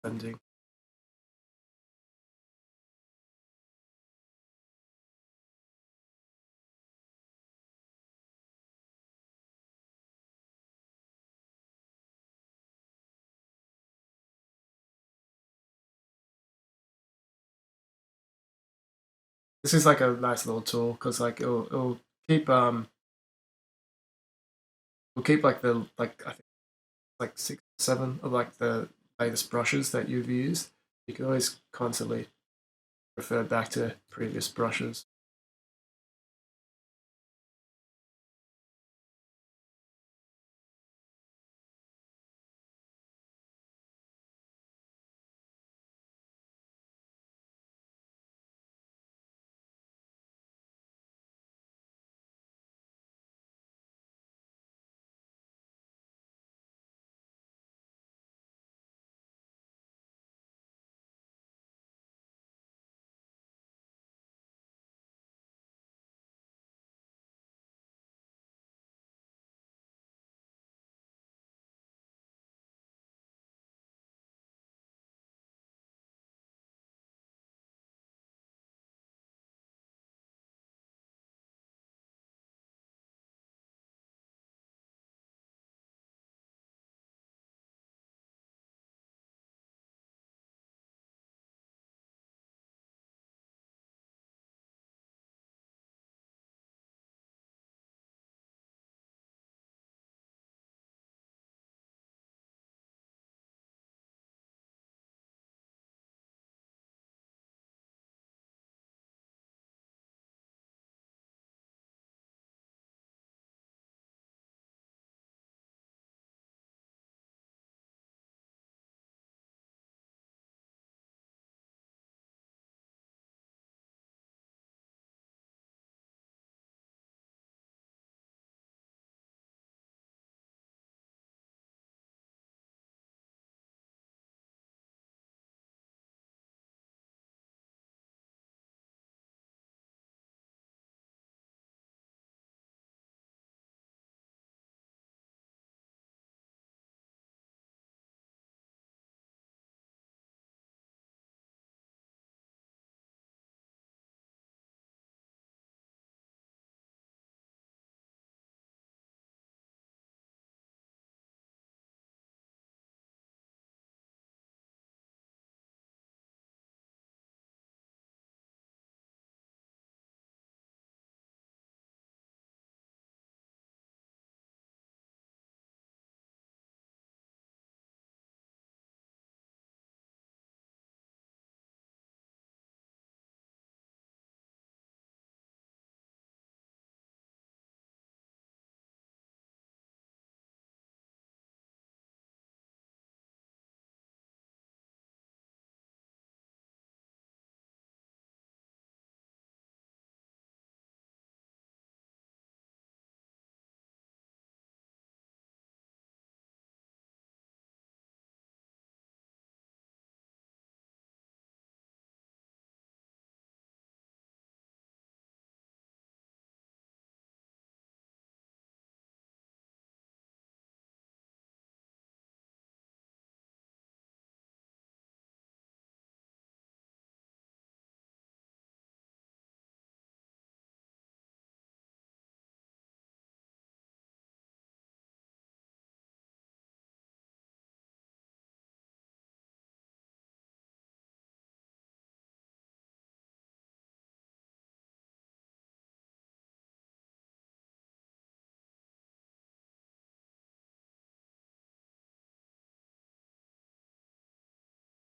Blending. This is like a nice little tool because like it'll keep like the like I think like 6 7 of like the latest brushes that you've used. You can always constantly refer back to previous brushes.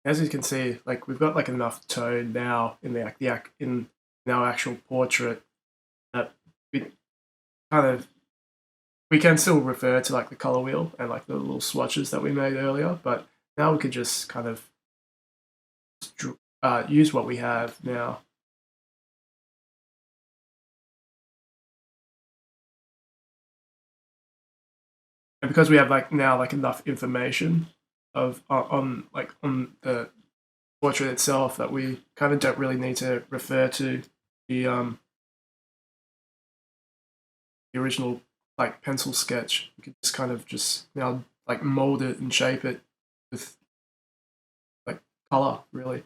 As you can see, like we've got like enough tone now in in our actual portrait that we kind of we can still refer to like the color wheel and like the little swatches that we made earlier, but now we could just kind of use what we have now. And because we have like now like enough information of on the portrait itself that we kind of don't really need to refer to the original like pencil sketch. We could just kind of just now like mold it and shape it with like color really.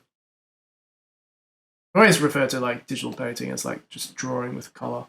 I always refer to like digital painting as like just drawing with color.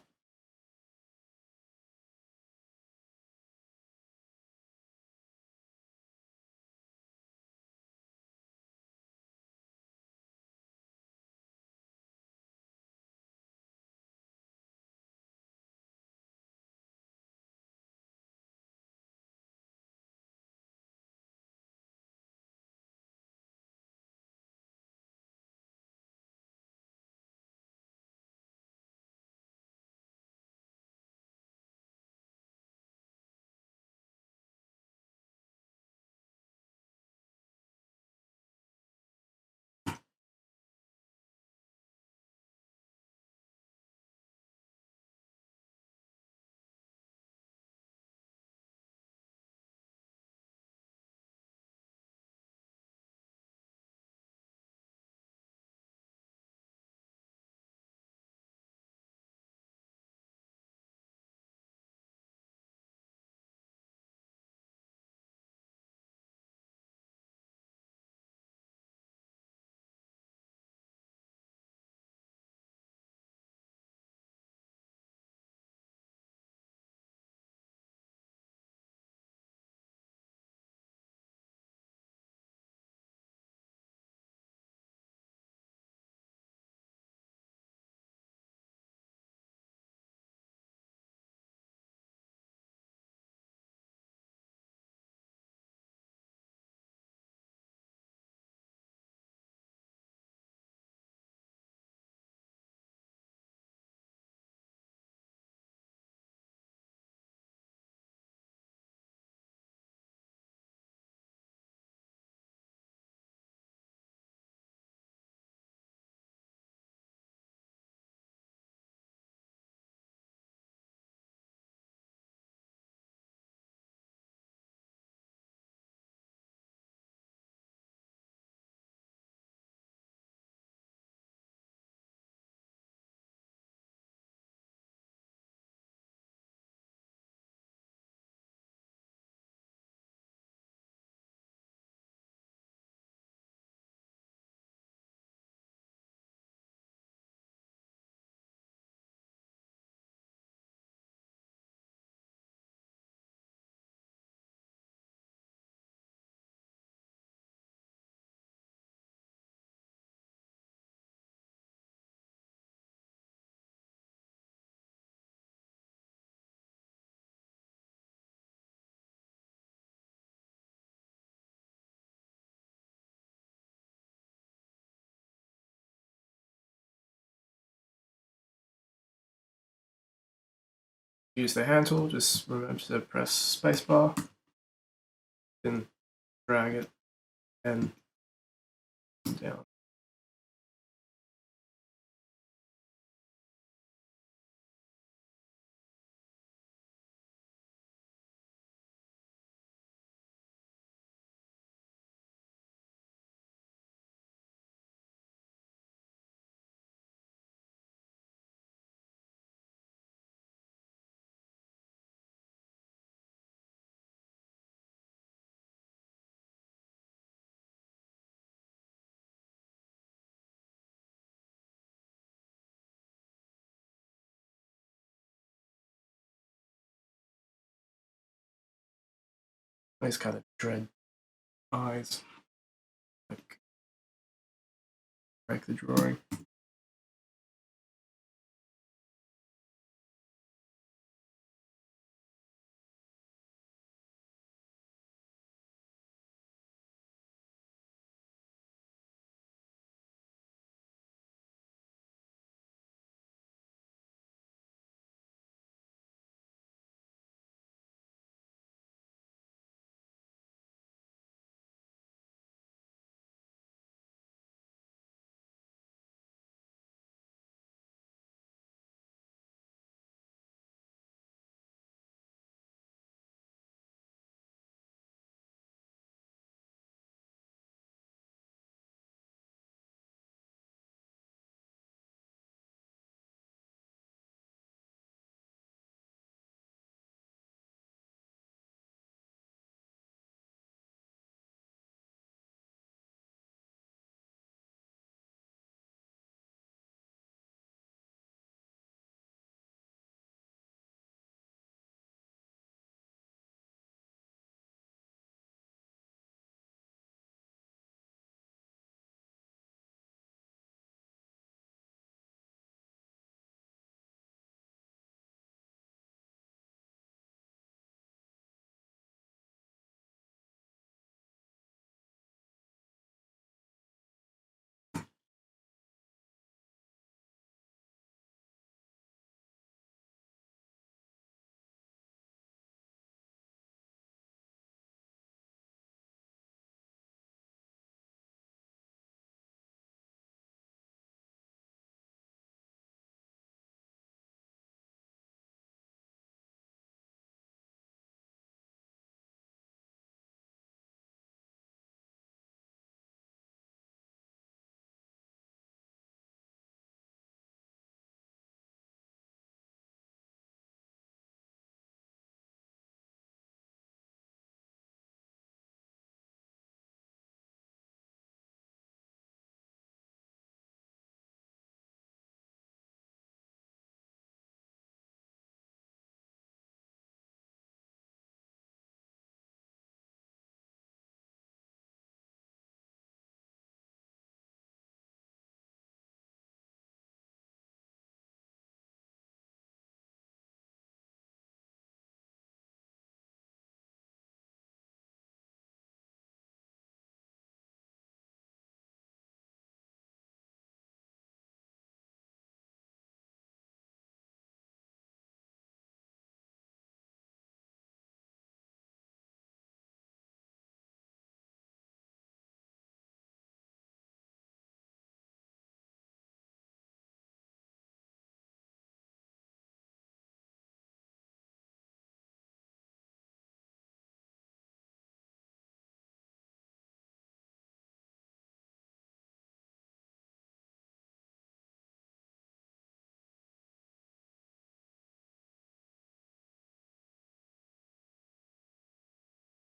use the hand tool, just remember to press spacebar, then drag it and down. Nice kind of dread eyes, like break the drawing.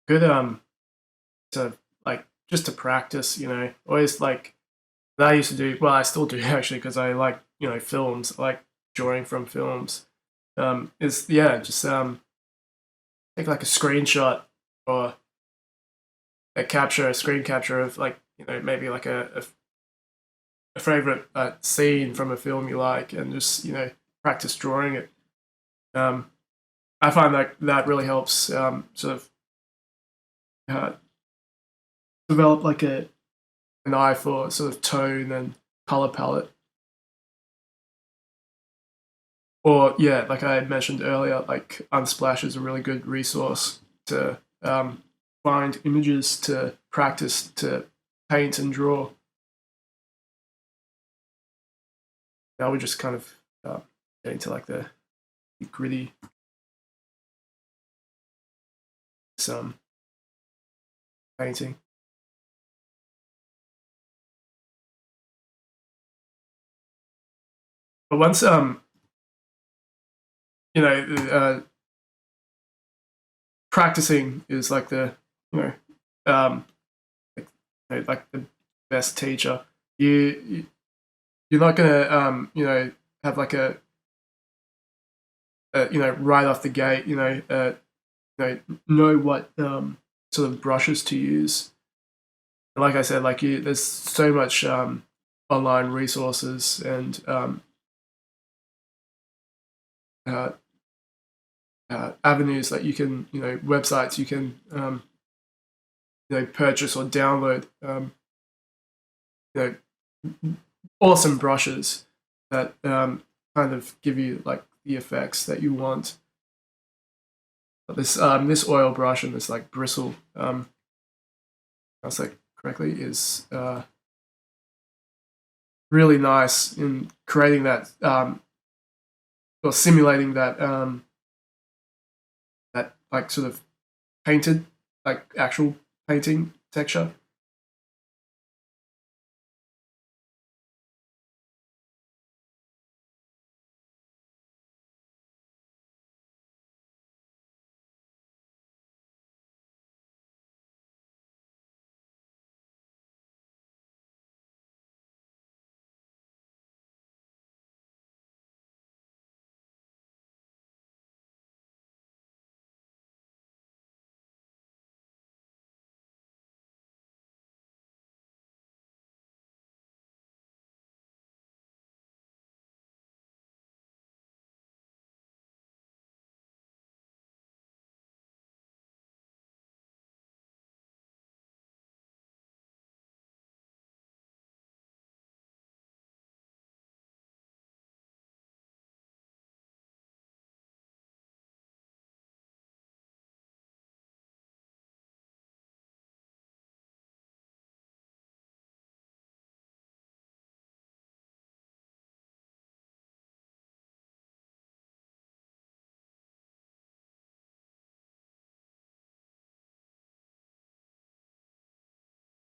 Good to like just to practice, always like that I used to do. Well, I still do actually because I like films. I like drawing from films. Is yeah, just take like a screenshot or a screen capture of like maybe like a favorite scene from a film you like, and just practice drawing it. Um, I find that that really helps sort of uh, develop like an eye for sort of tone and color palette. or yeah, like I mentioned earlier, like Unsplash is a really good resource to find images to practice to paint and draw. Now we're just kind of getting to like the gritty some painting. But once you know practicing is like the you know like, like the best teacher. You're not gonna have like a right off the gate know what sort of brushes to use. And like I said, like there's so much online resources and uh, avenues that you can websites you can purchase or download you know awesome brushes that kind of give you like the effects that you want. But this oil brush and this like bristle, I say correctly, is really nice in creating that or simulating that like sort of painted like actual painting texture.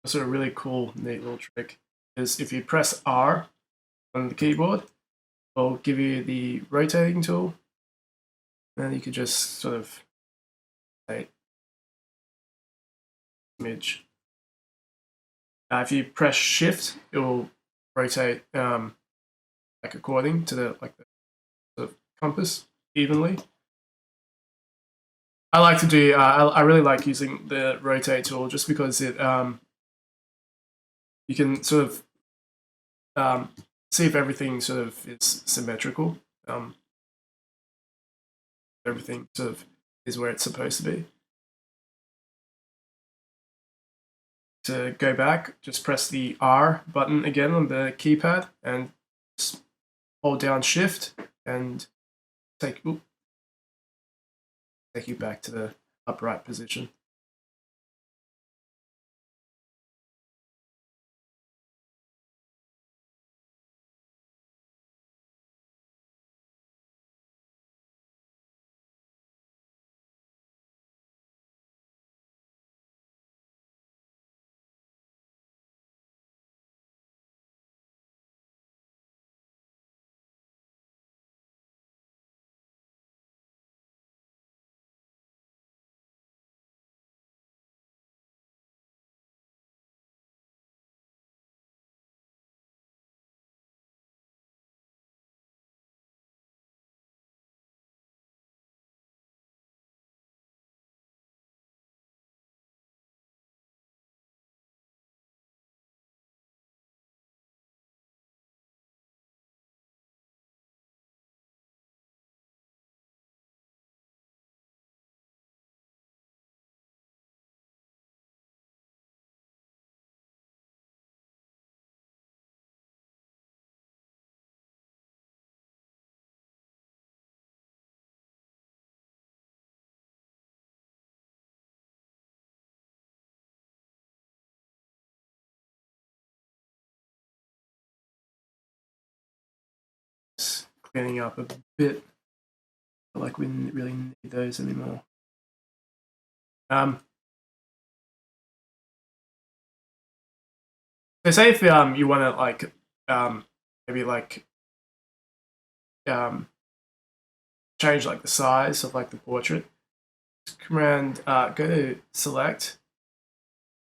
Also, a really cool, neat little trick is if you press R on the keyboard, it'll give you the rotating tool, and you can just sort of say image. If you press Shift, it will rotate like according to the sort of compass evenly. I like to do. I really like using the rotate tool just because it you can sort of see if everything sort of is symmetrical. Everything sort of is where it's supposed to be. To go back, just press the R button again on the keypad and just hold down Shift and take you back to the upright position. cleaning up a bit. Like we didn't really need those anymore. So say if you want to like maybe like change like the size of like the portrait, command go to select,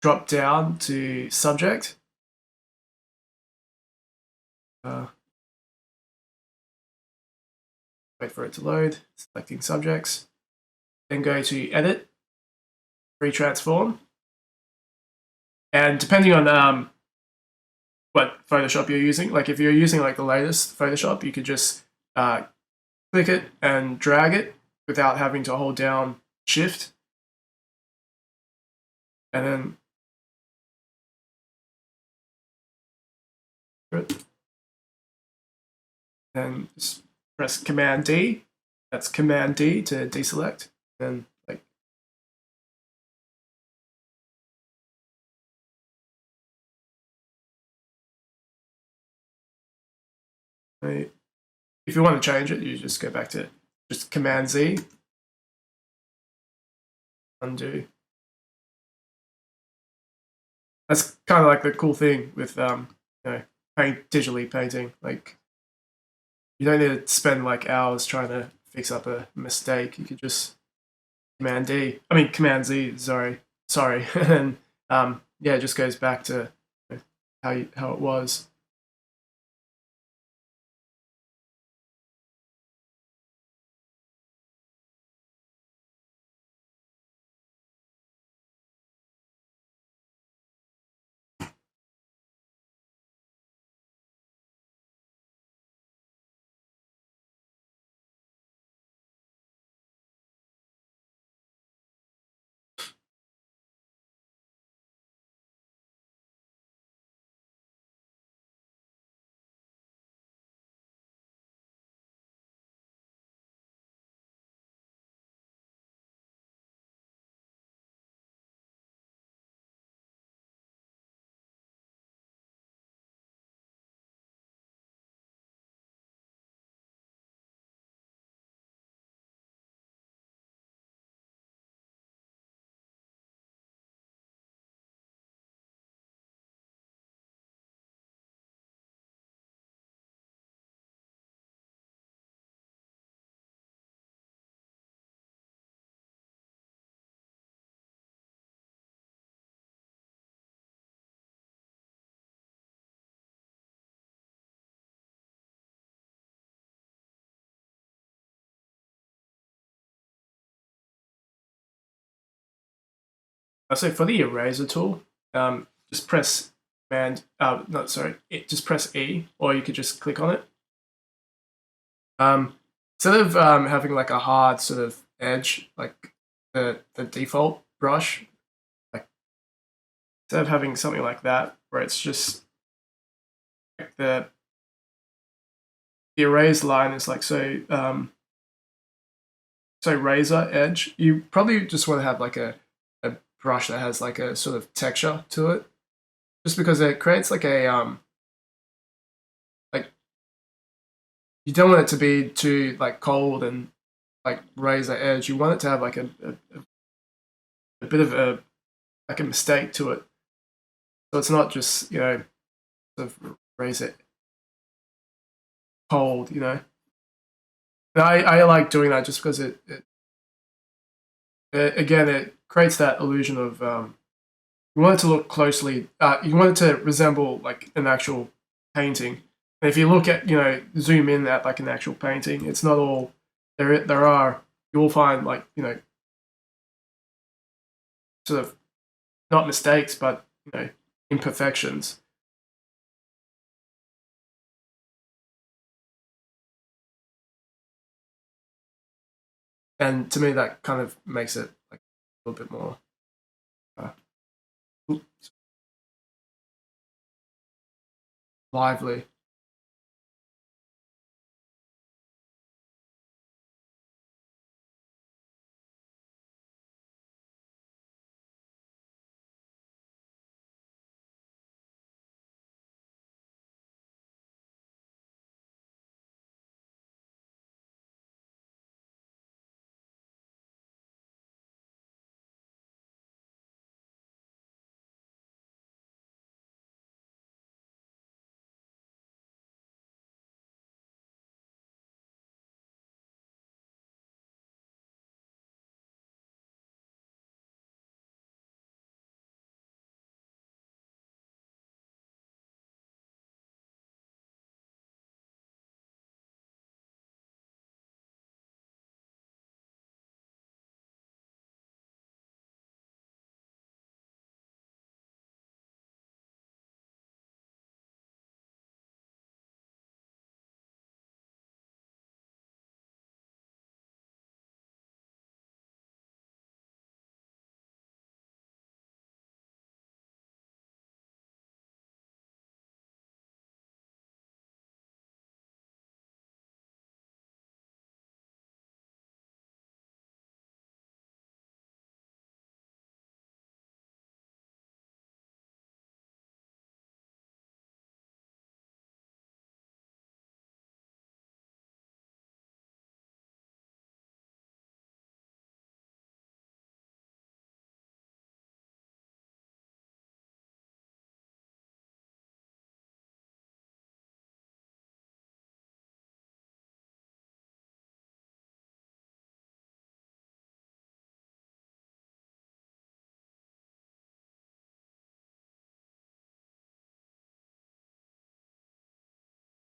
drop down to subject. Wait for it to load, selecting subjects, then go to edit, free transform, and depending on what Photoshop you're using, like if you're using like the latest Photoshop, you could just click it and drag it without having to hold down Shift, and then just press Command D. That's Command D to deselect, and like if you want to change it, you just go back to just Command Z, undo. That's kind of like the cool thing with digitally painting. Like you don't need to spend like hours trying to fix up a mistake. You could just Command Z. Sorry, and yeah, it just goes back to how it was. So for the eraser tool, just press just press E, or you could just click on it. Instead of having like a hard sort of edge, like the default brush, like instead of having something like that, where it's just like the erase line is like so razor edge, you probably just want to have like a brush that has like a sort of texture to it, just because it creates like a like you don't want it to be too like cold and like razor edge. You want it to have like a bit of a like a mistake to it, so it's not just sort of razor cold. And I like doing that just because it again it creates that illusion of you want it to look closely. You want it to resemble like an actual painting. And if you look at zoom in at like an actual painting, it's not all there are. You will find like sort of not mistakes, but imperfections. And to me, that kind of makes it like a little bit more uh, lively.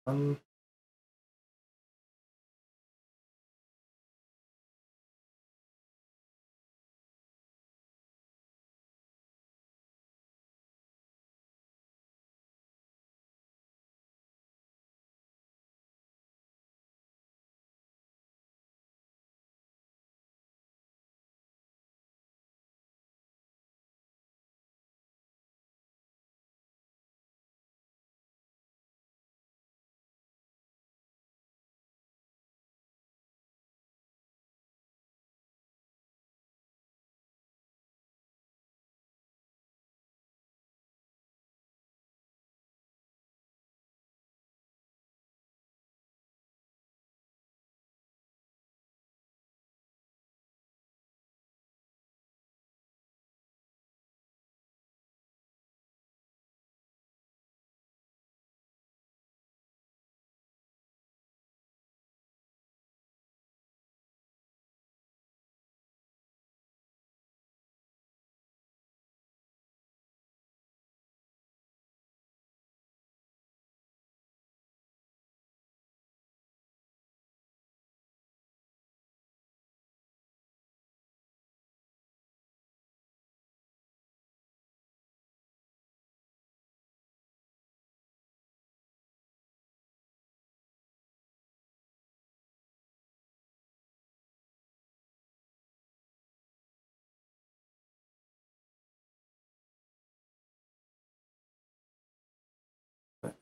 Um,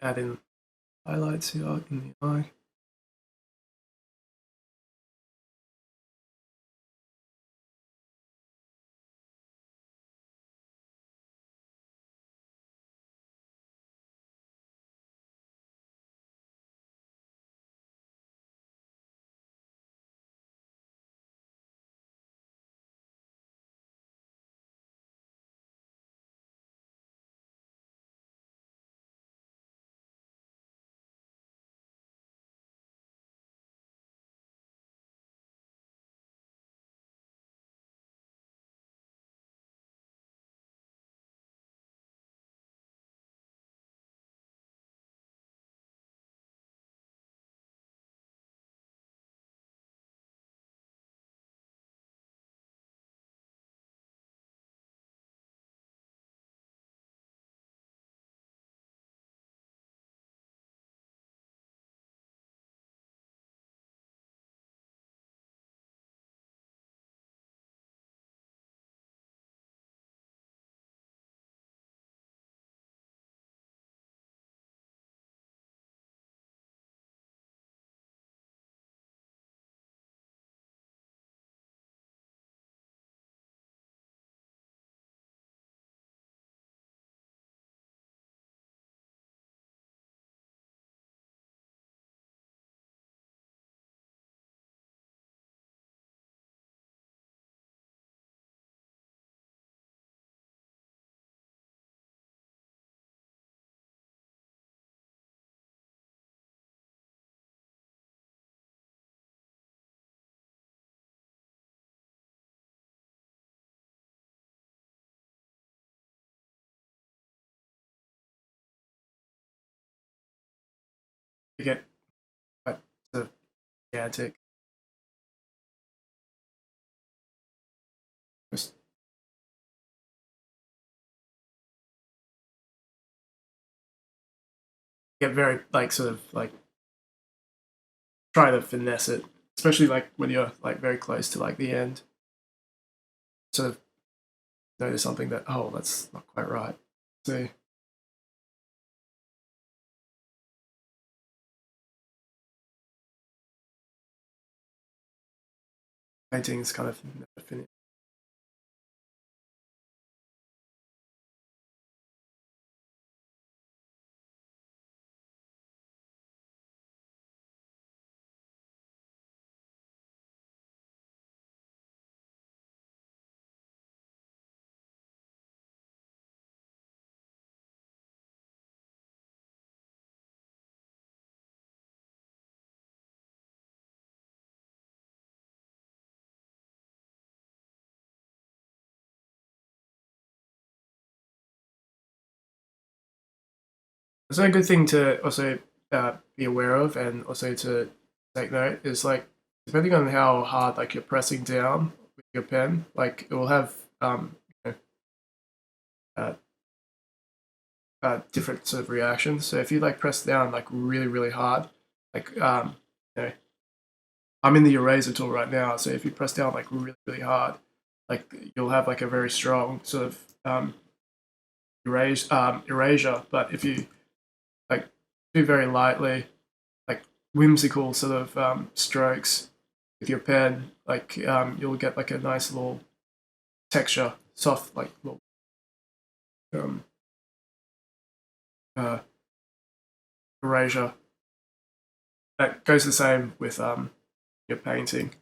add in highlights here in the eye. You get quite sort of gigantic. Just get very like sort of like try to finesse it, especially like when you're like very close to like the end. Sort of notice something that, oh, that's not quite right. So painting is kind of never finished. It's a good thing to also be aware of, and also to take note, is like depending on how hard like you're pressing down with your pen, like it will have you know, uh, different sort of reactions. So if you like press down like really hard, like you know, I'm in the eraser tool right now, so if you press down like really hard, like you'll have like a very strong sort of erasure. But if you like do very lightly, like whimsical sort of strokes with your pen, like you'll get like a nice little texture, soft like little um, uh, erasure. That goes the same with your painting.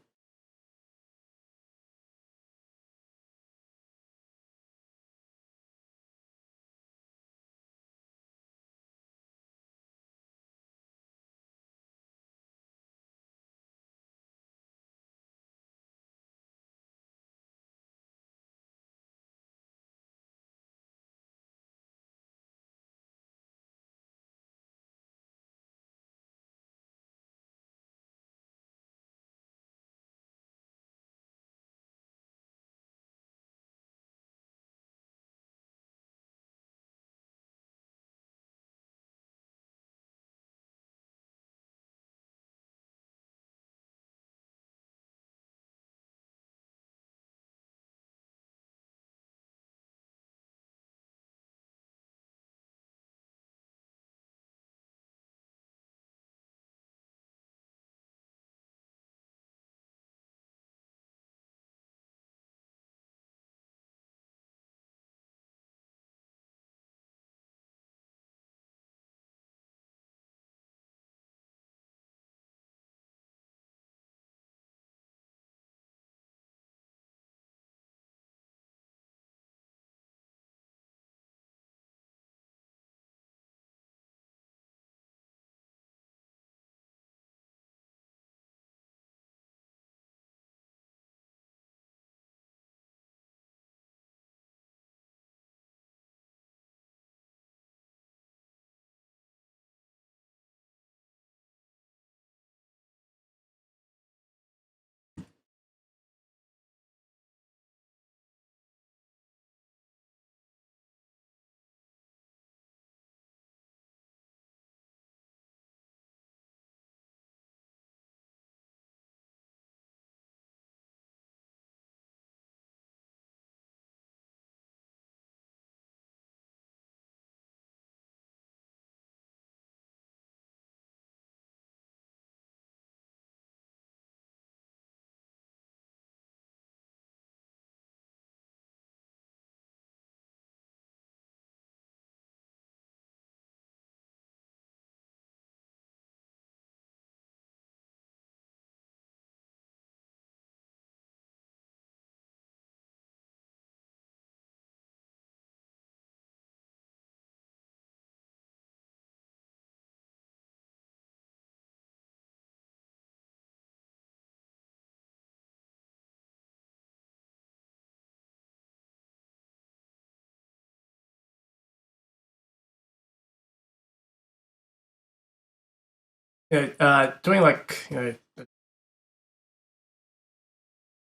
Doing like a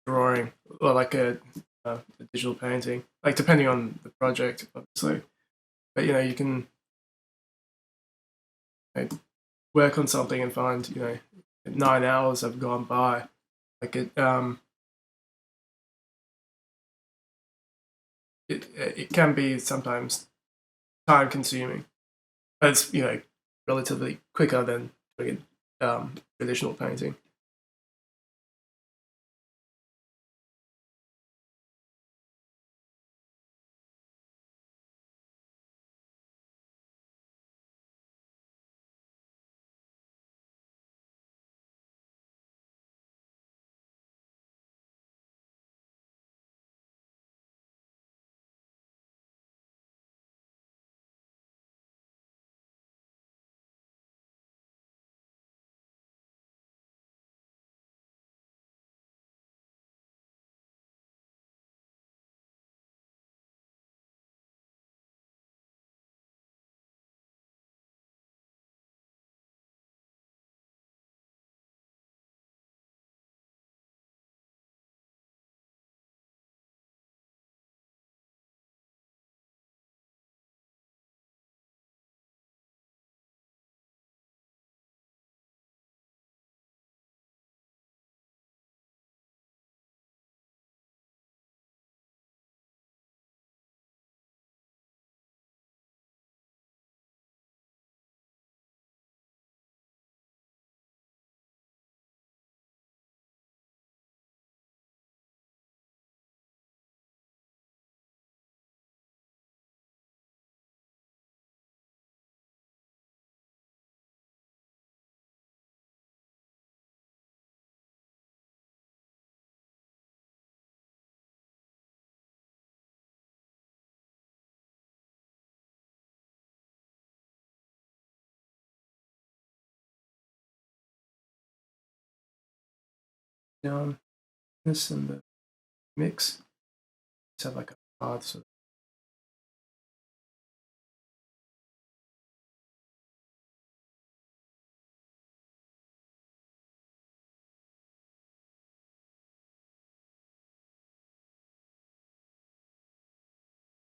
drawing or like a digital painting, like depending on the project, obviously. But you can work on something and find 9 hours have gone by. Like it can be sometimes time consuming, but it's relatively quicker than doing traditional painting. down this and the mix. Just have like a hard sort of.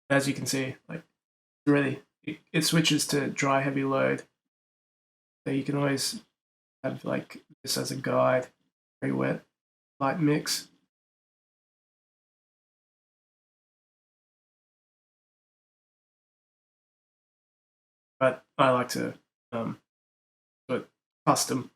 As you can see, like really, it switches to dry heavy load. So you can always have like this as a guide, very wet, light mix. But I like to put custom.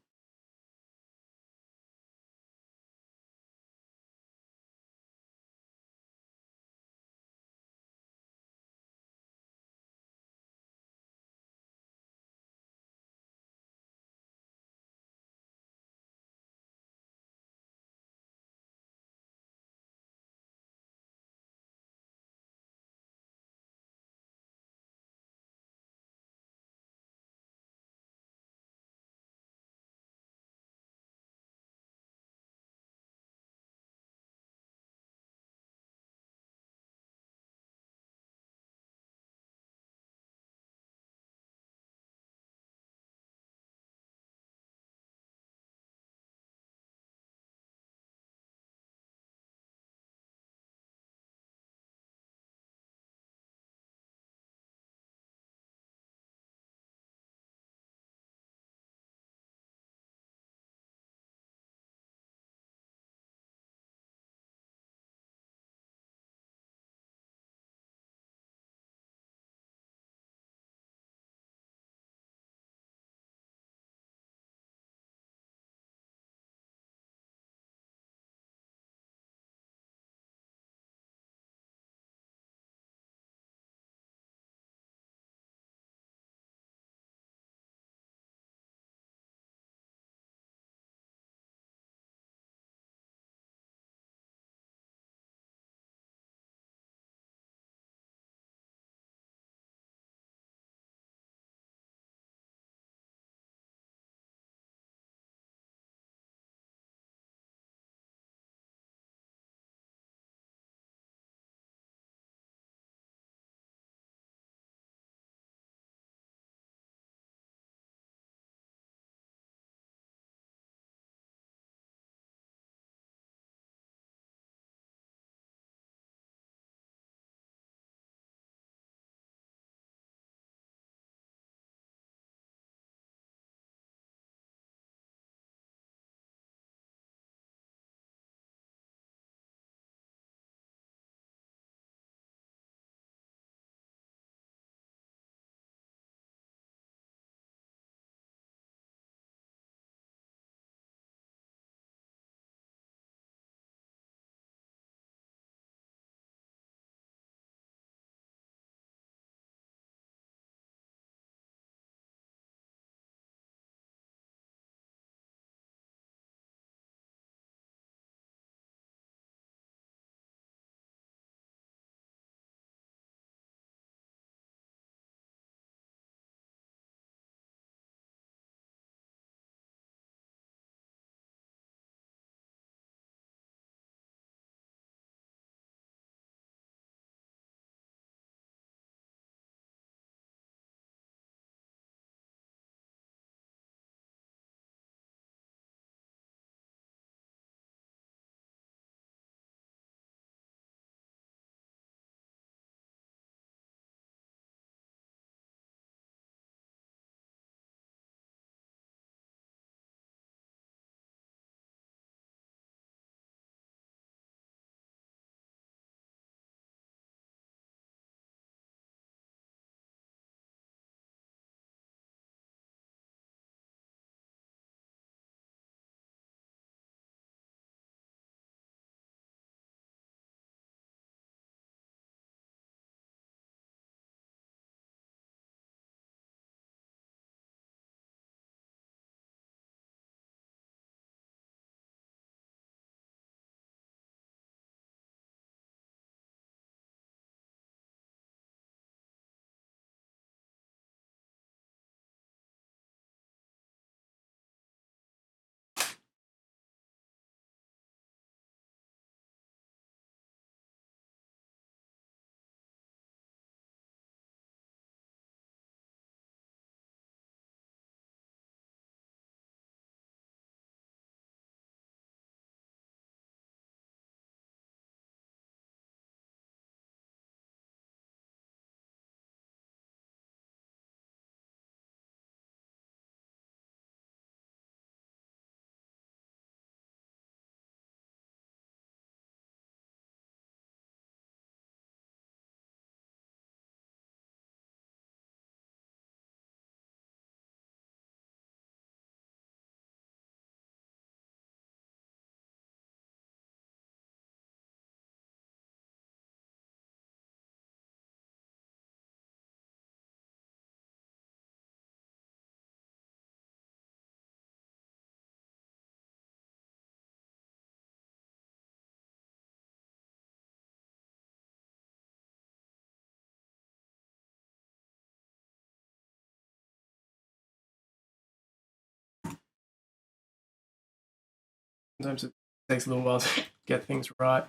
Sometimes it takes a little while to get things right.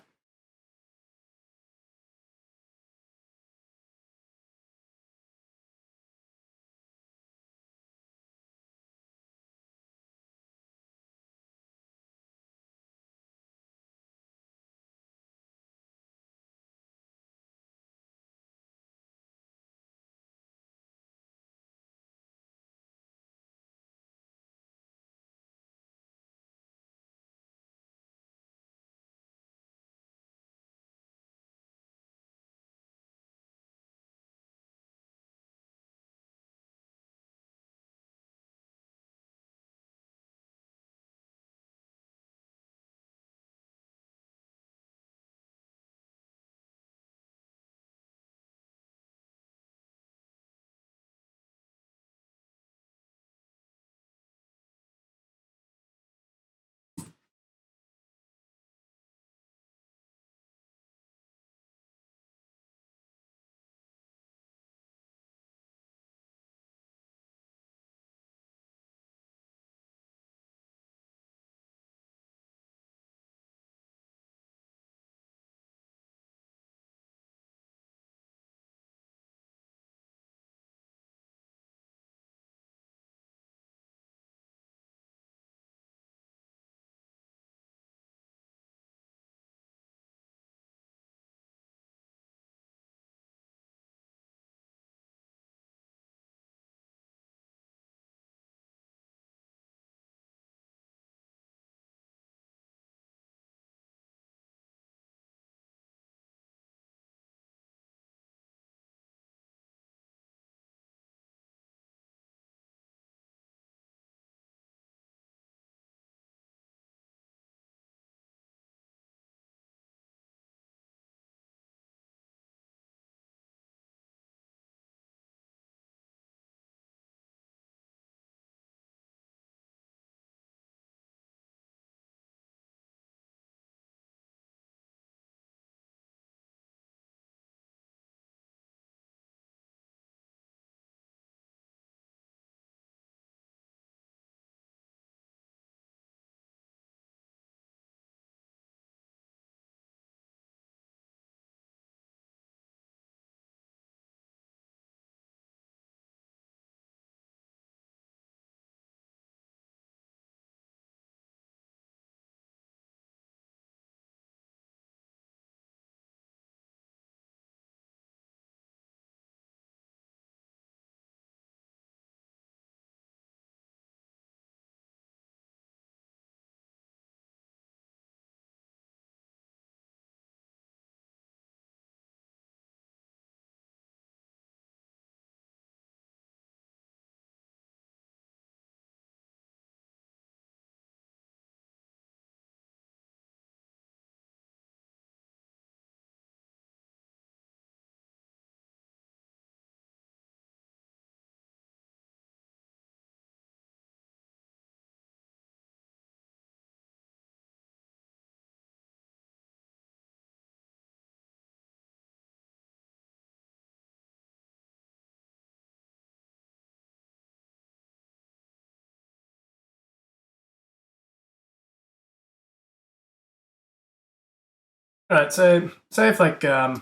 All right, so say if like that's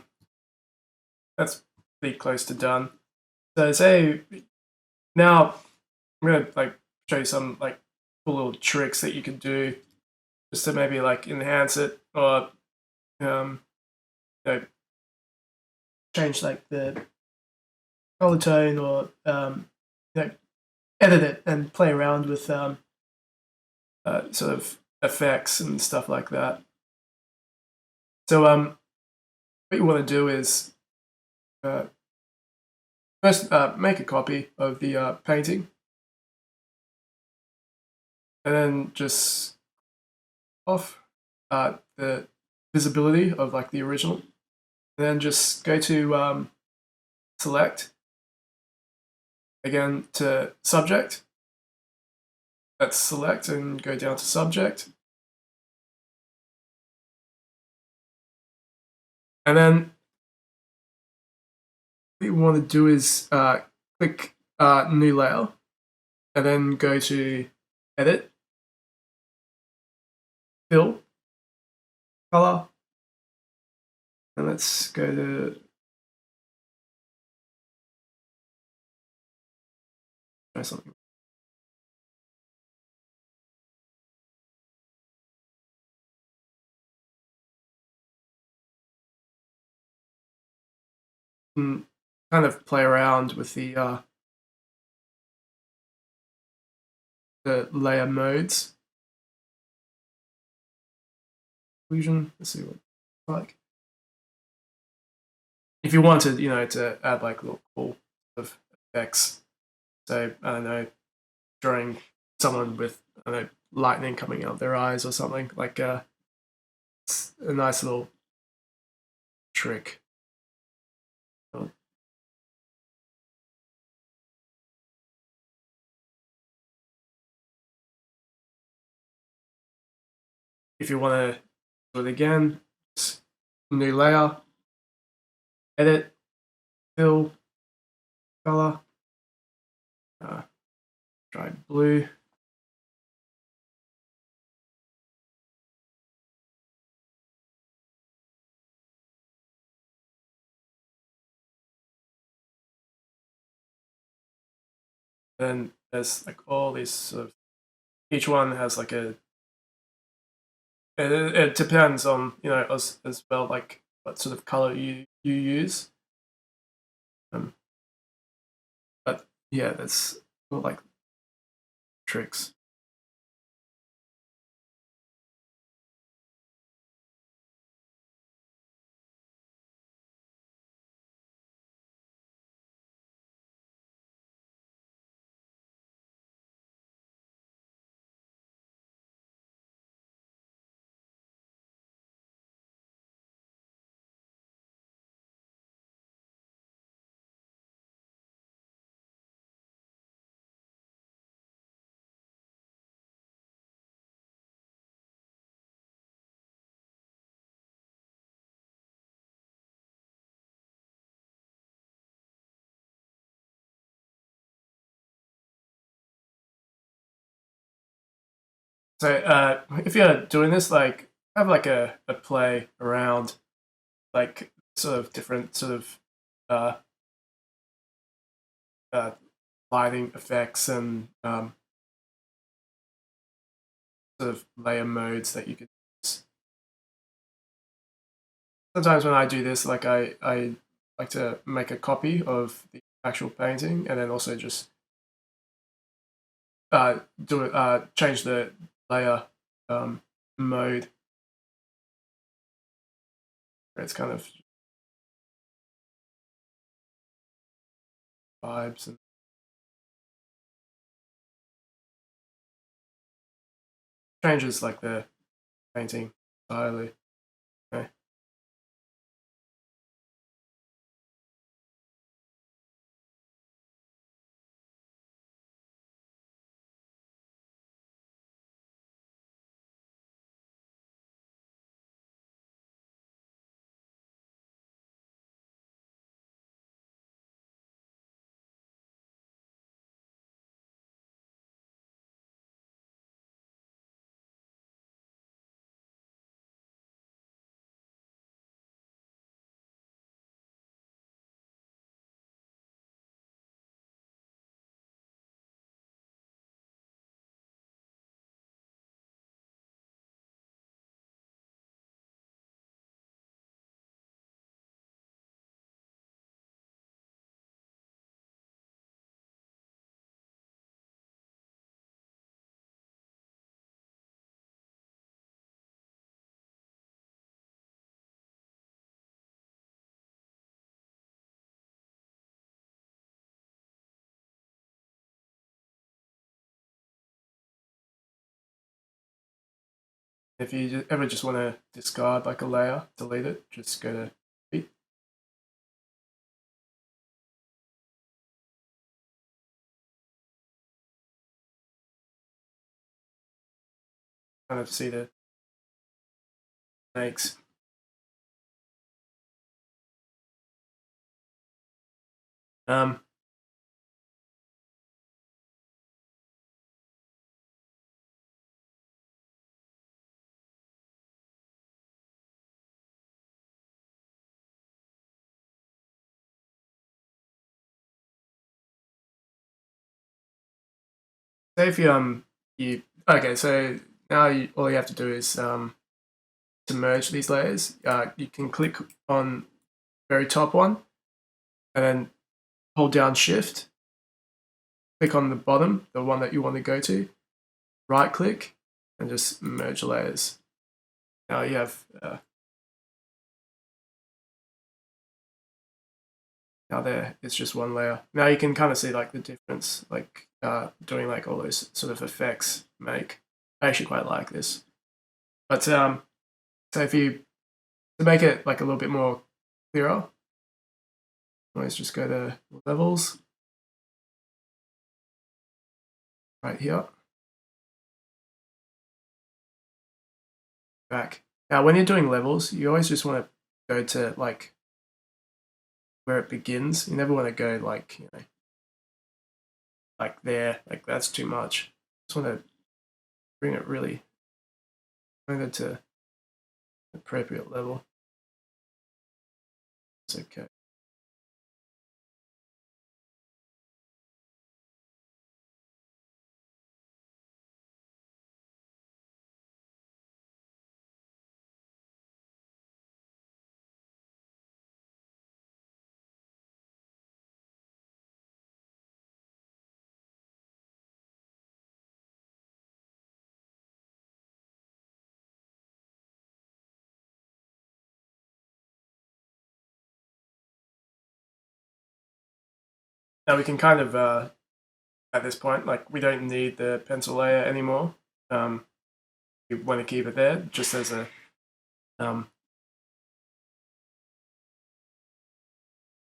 pretty close to done. So say now I'm gonna like show you some like cool little tricks that you can do just to maybe like enhance it or um, you know, change like the color tone or you know, edit it and play around with sort of effects and stuff like that. So what you want to do is uh, first make a copy of the painting and then just off the visibility of like the original. And then just go to select again to subject. Let's select and go down to subject. And then what you want to do is click new layer, and then go to edit, fill, color, and let's go to try something. And kind of play around with the layer modes. Illusion. Let's see what it's like. If you wanted, to add like little cool sort of effects, so I don't know, drawing someone with lightning coming out of their eyes or something like it's a nice little trick. If you want to do it again, new layer, edit, fill, color, try blue. Then there's like all these sort of, each one has like it depends on, as well, like what sort of color you use. But yeah, that's all like tricks. So if you're doing this, like have like a play around like sort of different sort of uh, uh, lighting effects and sort of layer modes that you could use. Sometimes when I do this, like I like to make a copy of the actual painting and then also just do it, change the layer mode. It's kind of vibes and changes like the painting entirely. Okay. If you ever just want to discard like a layer, delete it, just go to delete. Kind of see the snakes. Um, say if you okay, so now all you have to do is to merge these layers. You can click on the very top one, and then hold down Shift. Click on the bottom, the one that you want to go to. Right click, and just merge layers. Now you have. Now there, it's just one layer. Now you can kind of see like the difference, like doing like all those sort of effects make. I actually quite like this. But so if you, to make it like a little bit more clearer, always just go to levels, right here, back. Now when you're doing levels, you always just want to go to like where it begins. You never want to go like, you know, like there, like that's too much. Just want to bring it really, bring it to appropriate level. It's okay. Now we can kind of at this point, like we don't need the pencil layer anymore. You want to keep it there just as a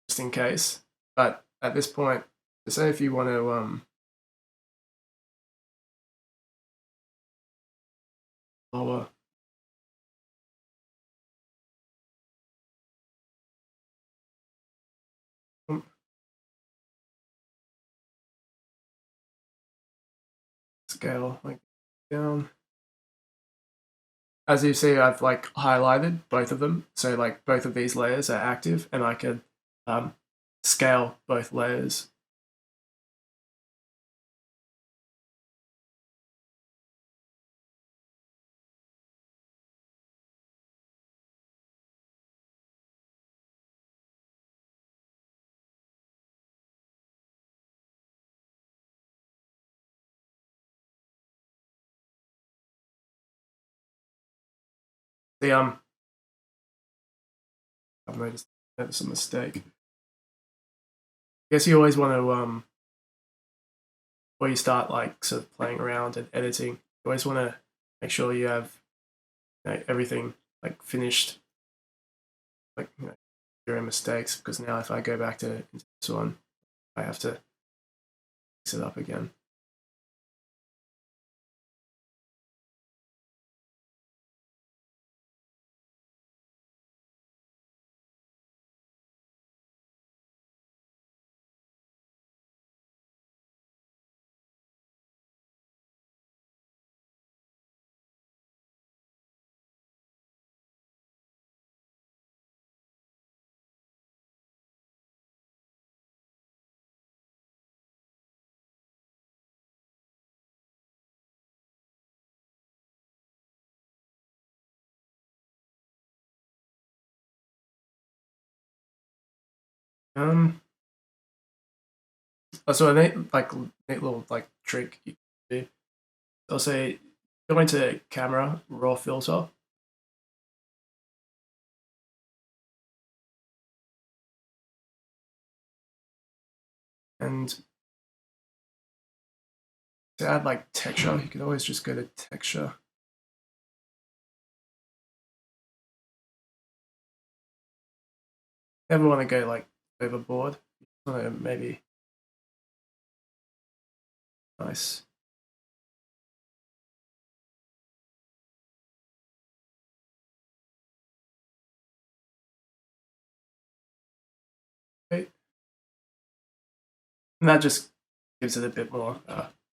just in case. But at this point, to say if you want to lower scale like down. As you see, I've like highlighted both of them, so like both of these layers are active, and I can scale both layers. The I've noticed that's a mistake. I guess you always want to before you start like sort of playing around and editing, you always want to make sure you have, you know, everything like finished, like, you know, your mistakes. Because now if I go back to this one, I have to fix it up again. Um, so a neat little like trick you can do. I'll say go into camera raw filter, and to add like texture, you can always just go to texture. Never want to go like overboard. You want to maybe nice. Okay. And that just gives it a bit more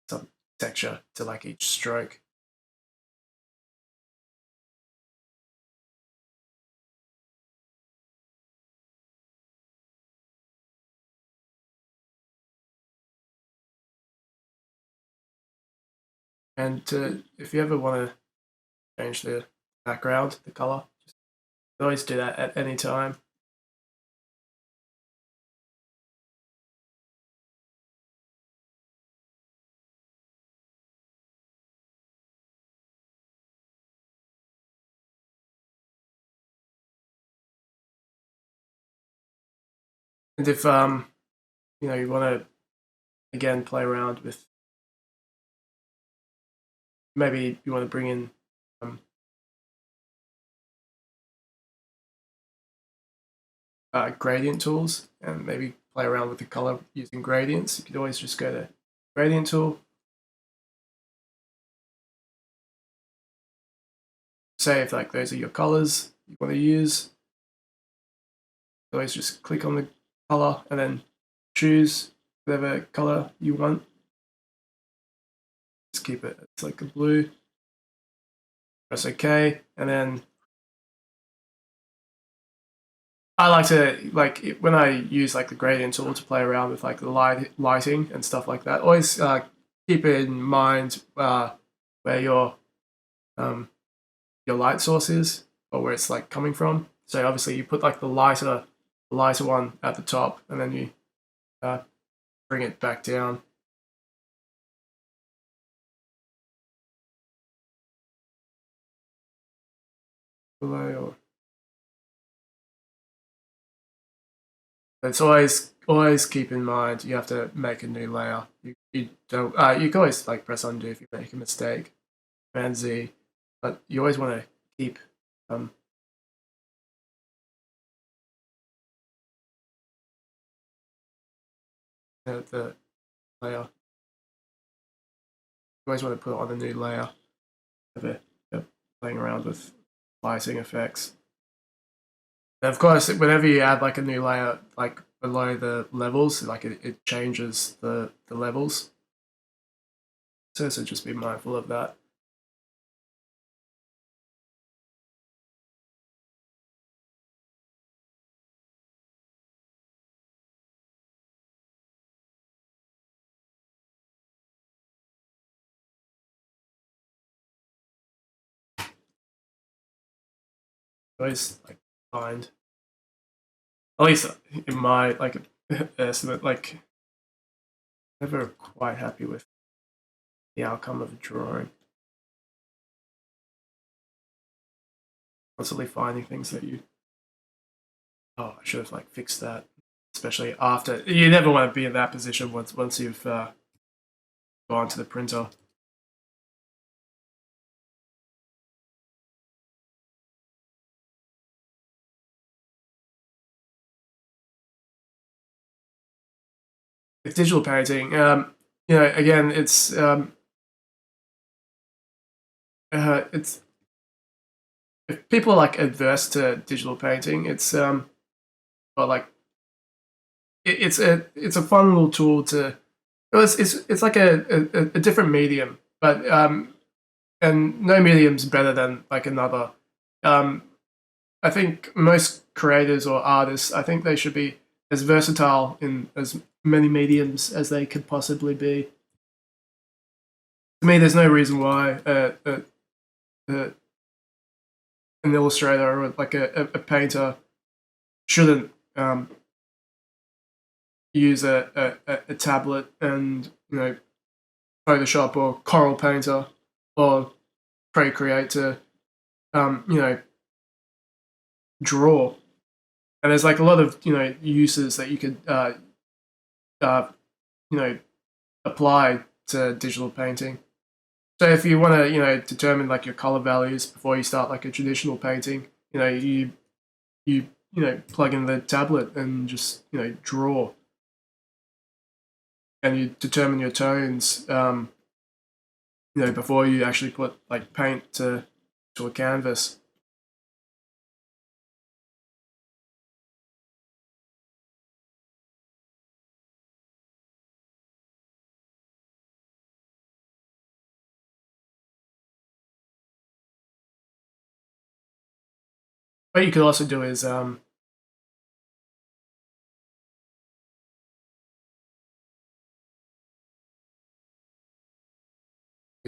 some texture to like each stroke. And if you ever want to change the background, the color, just always do that at any time. And if you want to again play around with, maybe you want to bring in gradient tools and maybe play around with the color using gradients, you could always just go to gradient tool, say if like those are your colors you want to use, always just click on the color and then choose whatever color you want. Just keep it, it's like a blue, press OK, and then I like to, like when I use like the gradient tool to play around with like the lighting and stuff like that, always keep in mind where your light source is, or where it's like coming from. So obviously you put like the lighter one at the top, and then you bring it back down. Below, or it's always keep in mind you have to make a new layer. You don't you can always like press undo if you make a mistake, Command Z, but you always want to keep the layer. You always want to put it on a new layer of it, playing around with lighting effects. And of course, whenever you add like a new layer, like below the levels, like it changes the levels. So just be mindful of that. Always like find, at least in my like estimate, like never quite happy with the outcome of a drawing. Constantly finding things that I should have like fixed that. Especially after, you never want to be in that position once you've gone to the printer. With digital painting, again, it's if people are like adverse to digital painting, it's well, like it's a fun little tool to. It's like a different medium, but and no medium's better than like another. Um, I think most creators or artists, I think they should be as versatile in as many mediums as they could possibly be. To me, there's no reason why an illustrator or like a painter shouldn't use a tablet and Photoshop or Corel Painter or Procreate to draw. And there's like a lot of uses that you could apply to digital painting. So if you want to determine like your color values before you start like a traditional painting, you plug in the tablet and just draw, and you determine your tones before you actually put like paint to a canvas. What you could also do is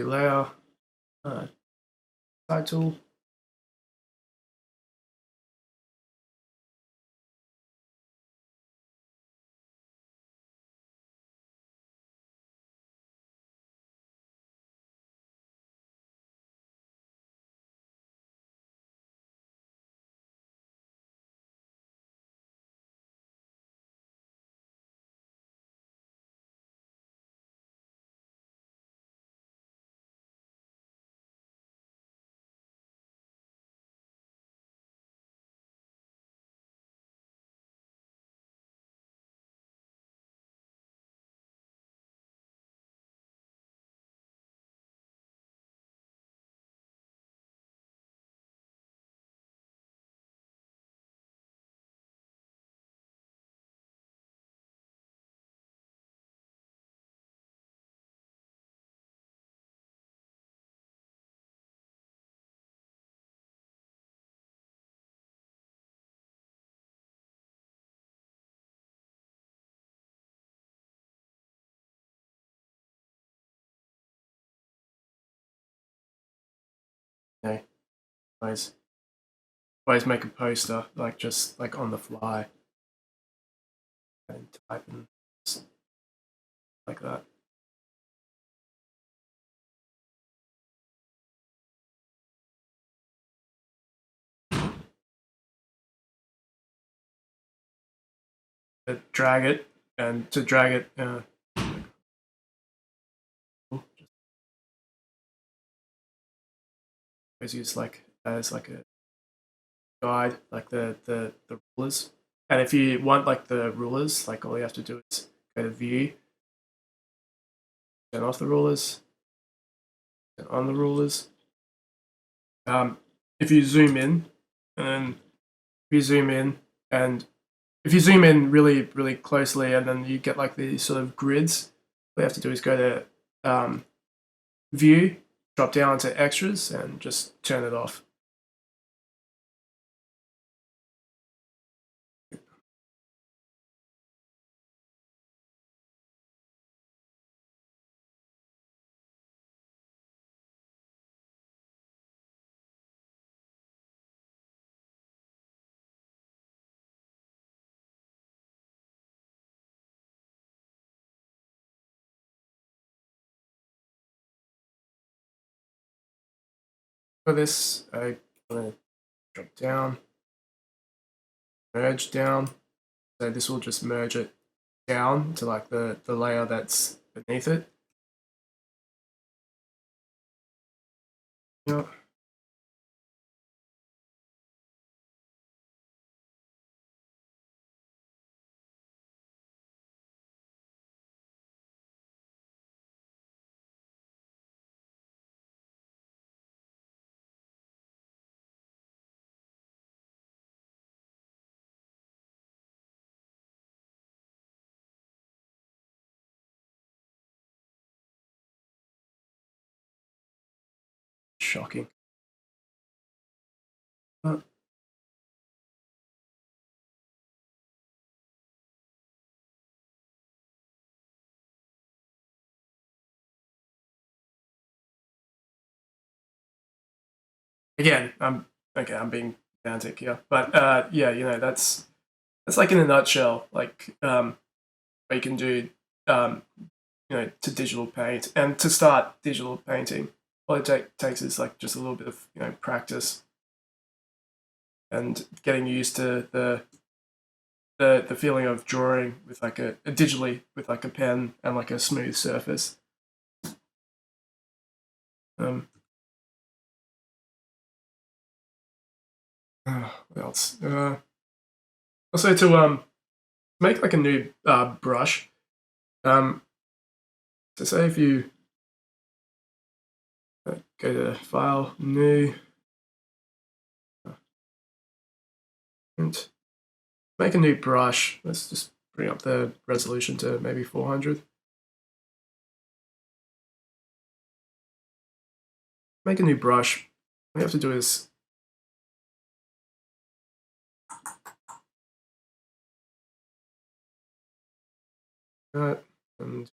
layer, title. Okay, always make a poster like just like on the fly and type and like that. Drag it, and to drag it, always use like as like a guide, like the rulers. And if you want like the rulers, like all you have to do is go to View, turn off the rulers, turn on the rulers. If you zoom in, and if you zoom in, and if you zoom in really closely, and then you get like these sort of grids, all you have to do is go to View, drop down to Extras, and just turn it off. For this, I'm going to drop down, merge down. So this will just merge it down to like the layer that's beneath it. Yeah. Shocking. Again, I'm being pedantic here, but yeah, that's like in a nutshell, like what you can do, um, to digital paint and to start digital painting. All it takes is like just a little bit of practice and getting used to the feeling of drawing with like a digitally with like a pen and like a smooth surface. Um, what else? Also to make like a new brush. Um, so say if you go to File, New, and make a new brush. Let's just bring up the resolution to maybe 400. Make a new brush. All you have to do is that, and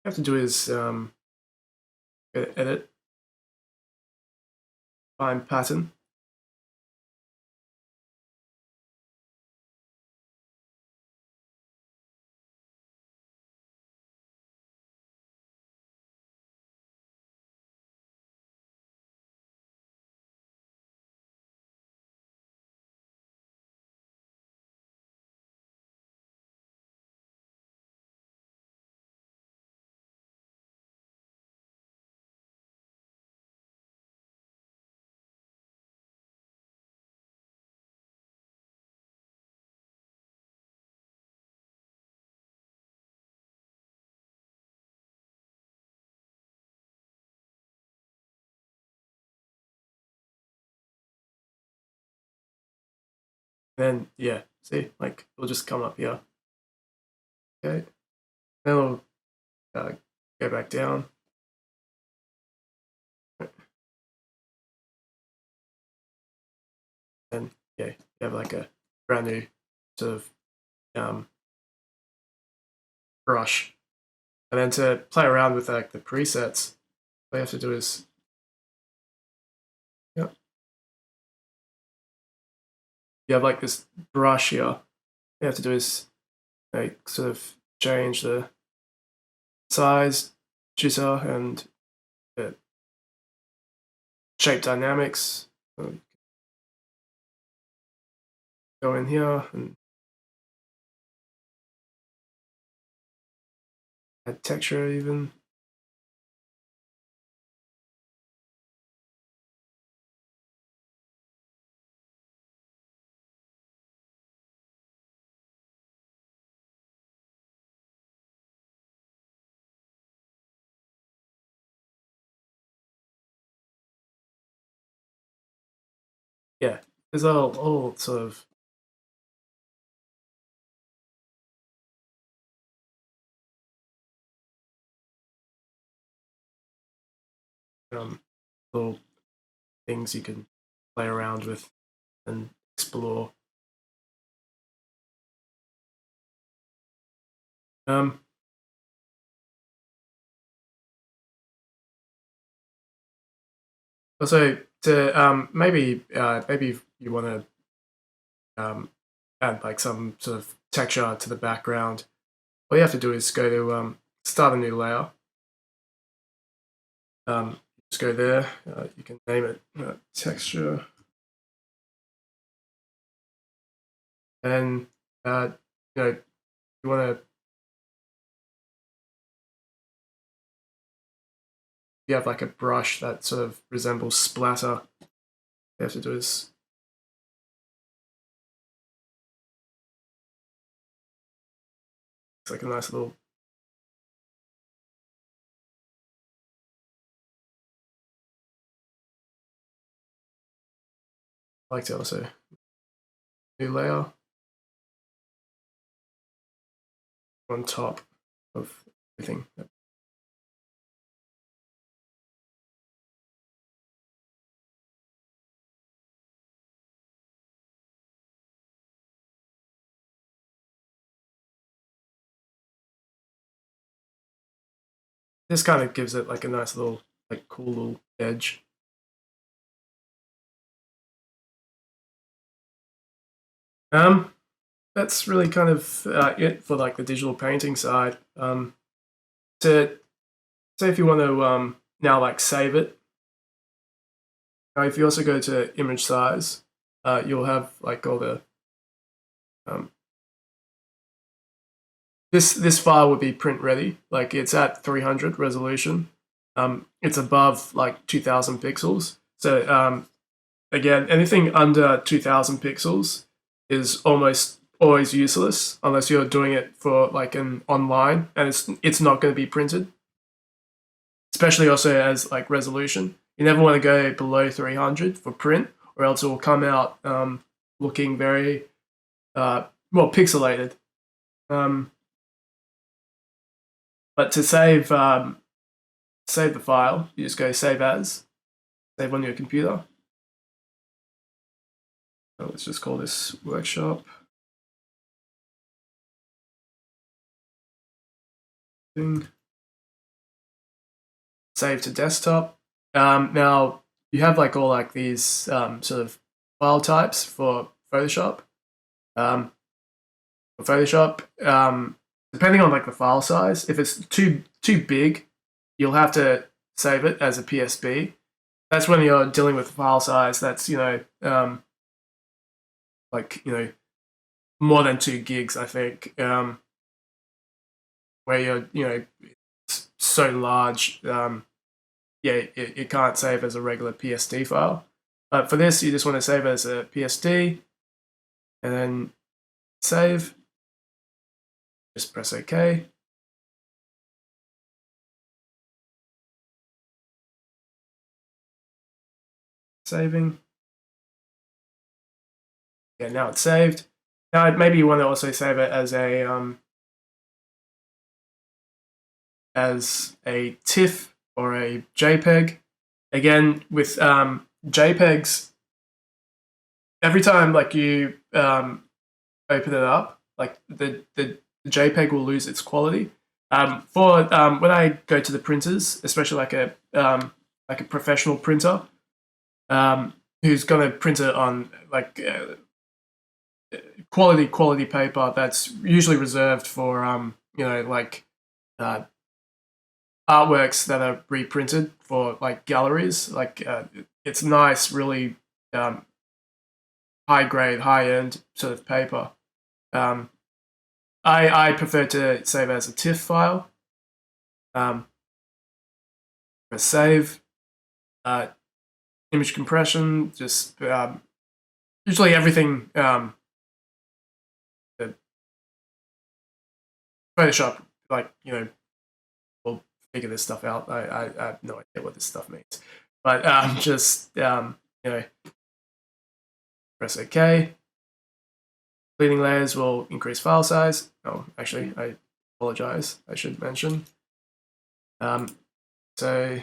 have to do is go to edit, find pattern. Then yeah, see, like it'll just come up here. Okay, then we'll go back down. And yeah, you have like a brand new sort of brush. And then to play around with like the presets, all you have to do is, yep, you have like this brush here. All you have to do is like sort of change the size, jitter, and the shape dynamics. Go in here and add texture even. Yeah, there's all sort of little things you can play around with and explore. Also, to maybe you want to add like some sort of texture to the background. All you have to do is go to start a new layer. Just go there. You can name it texture, and you know you want to. You have like a brush that sort of resembles splatter. All you have to do is it's like a nice little. I like to also new layer on top of everything. This kind of gives it like a nice little, like cool little edge. That's really kind of it for like the digital painting side. To say if you want to now like save it, if you also go to image size, you'll have like all the this file would be print ready. Like it's at 300 resolution. It's above like 2000 pixels. So again, anything under 2000 pixels is almost always useless unless you're doing it for like an online, and it's not going to be printed. Especially also as like resolution, you never want to go below 300 for print, or else it will come out looking very well pixelated. But to save the file, you just go save as, save on your computer. So let's just call this workshop. Thing. save to desktop. Now you have like all like these sort of file types for Photoshop. Depending on like the file size, if it's too big, you'll have to save it as a PSB. That's when you're dealing with file size that's more than 2 gigs, I think, where you're it's so large, it can't save as a regular PSD file. But for this, you just want to save as a PSD, and then save. Just press OK. Saving. Yeah, now it's saved. Now maybe you want to also save it as a TIFF or a JPEG. Again, with JPEGs, every time like you open it up, like the JPEG will lose its quality. When I go to the printers, especially like a professional printer, who's going to print it on like quality paper that's usually reserved for artworks that are reprinted for like galleries. Like it's nice, really high grade, high end sort of paper. I prefer to save as a TIFF file. Press save. Image compression, just usually everything. Photoshop, will figure this stuff out. I have no idea what this stuff means, but press OK. Bleeding layers will increase file size. Oh, actually, I apologize. I should mention. So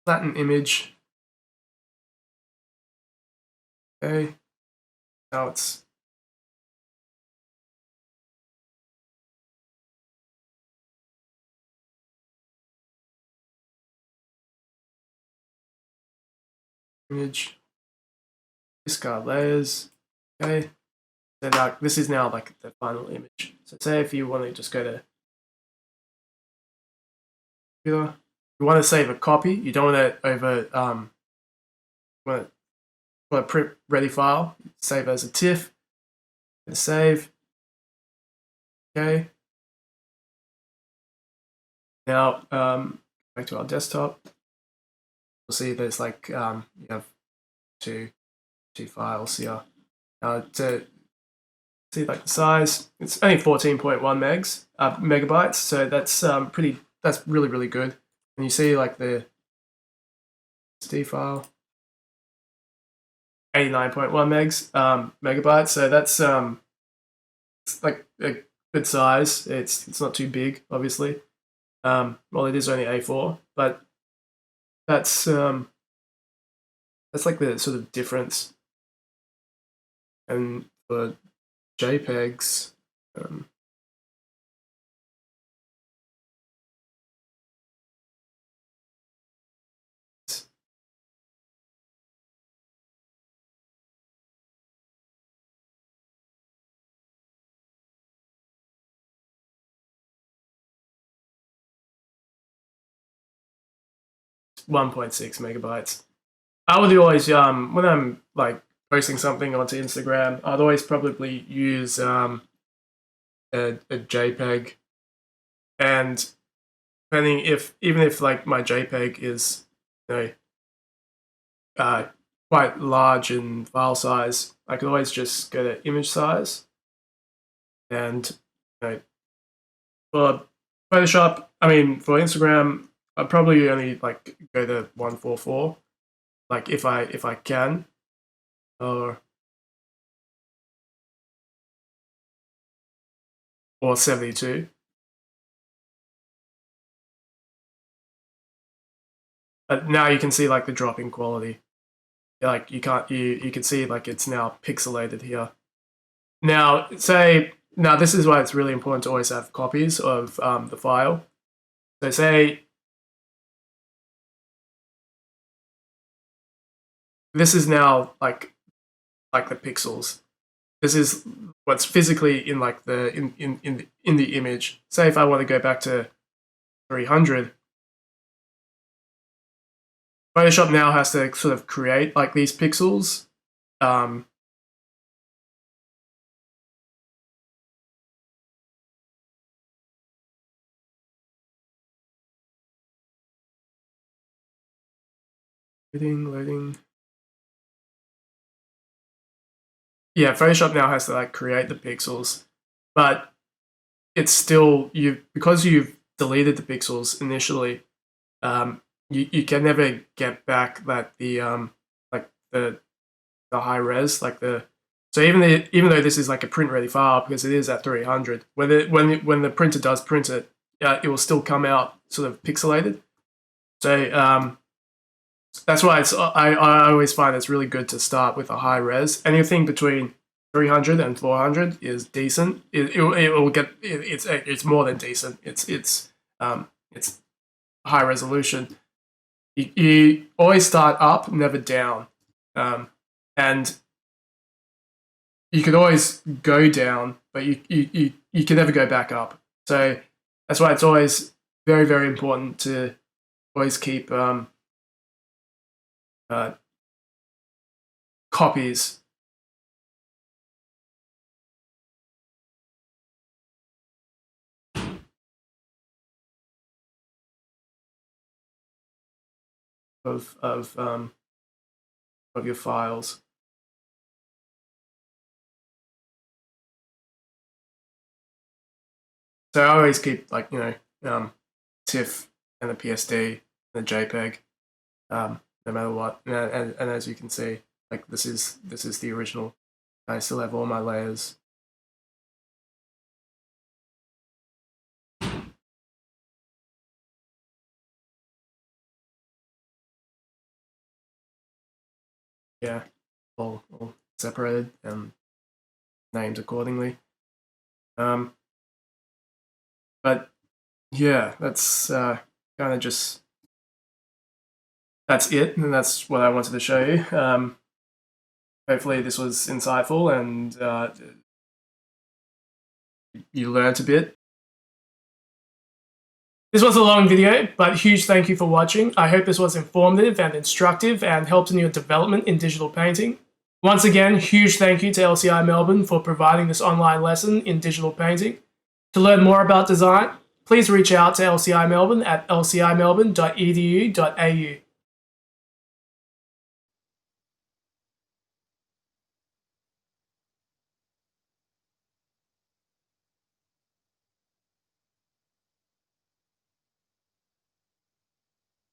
flatten image. Okay. Now it's image. Discard layers. Okay. So now this is now like the final image. So say if you want to just go to computer, you want to save a copy. You don't want to want to print ready file. Save as a TIFF. And save. Okay. Now back to our desktop. We'll see there's like you have two files here. To see like the size, it's only 14.1 megabytes, so that's that's really good. And you see like the SD file, 89.1 megabytes, so that's it's like a good size. It's not too big, obviously. Well, it is only A4, but that's like the sort of difference. And for JPEGs, 1.6 megabytes. I would always when I'm like posting something onto Instagram, I'd always probably use a JPEG, and depending even if like my JPEG is quite large in file size, I could always just go to image size, and for Photoshop, for Instagram, I'd probably only like go to 144, like if I can, or 72. But now you can see like the drop in quality. Like you can see like it's now pixelated here. Now, this is why it's really important to always have copies of the file. So say this is now like the pixels. This is what's physically in like the in the image. Say if I want to go back to 300, Photoshop now has to sort of create like these pixels. Loading. Yeah, Photoshop now has to like create the pixels, but it's still because you've deleted the pixels initially. You can never get back that the high res, like the so even though this is like a print ready file because it is at 300, when the printer does print it, it will still come out sort of pixelated. So that's why I always find it's really good to start with a high res. Anything between 300 and 400 is decent. It will get it's more than decent. It's high resolution. You always start up, never down, and you can always go down, but you can never go back up. So that's why it's always very, very important to always keep copies of your files. So I always keep like TIFF and the PSD and the JPEG, no matter what. And as you can see, like this is the original. I still have all my layers. Yeah, all separated and named accordingly. But yeah, that's kind of just that's it, and that's what I wanted to show you. Hopefully, this was insightful and you learnt a bit. This was a long video, but huge thank you for watching. I hope this was informative and instructive and helped in your development in digital painting. Once again, huge thank you to LCI Melbourne for providing this online lesson in digital painting. To learn more about design, please reach out to LCI Melbourne at lcimelbourne.edu.au.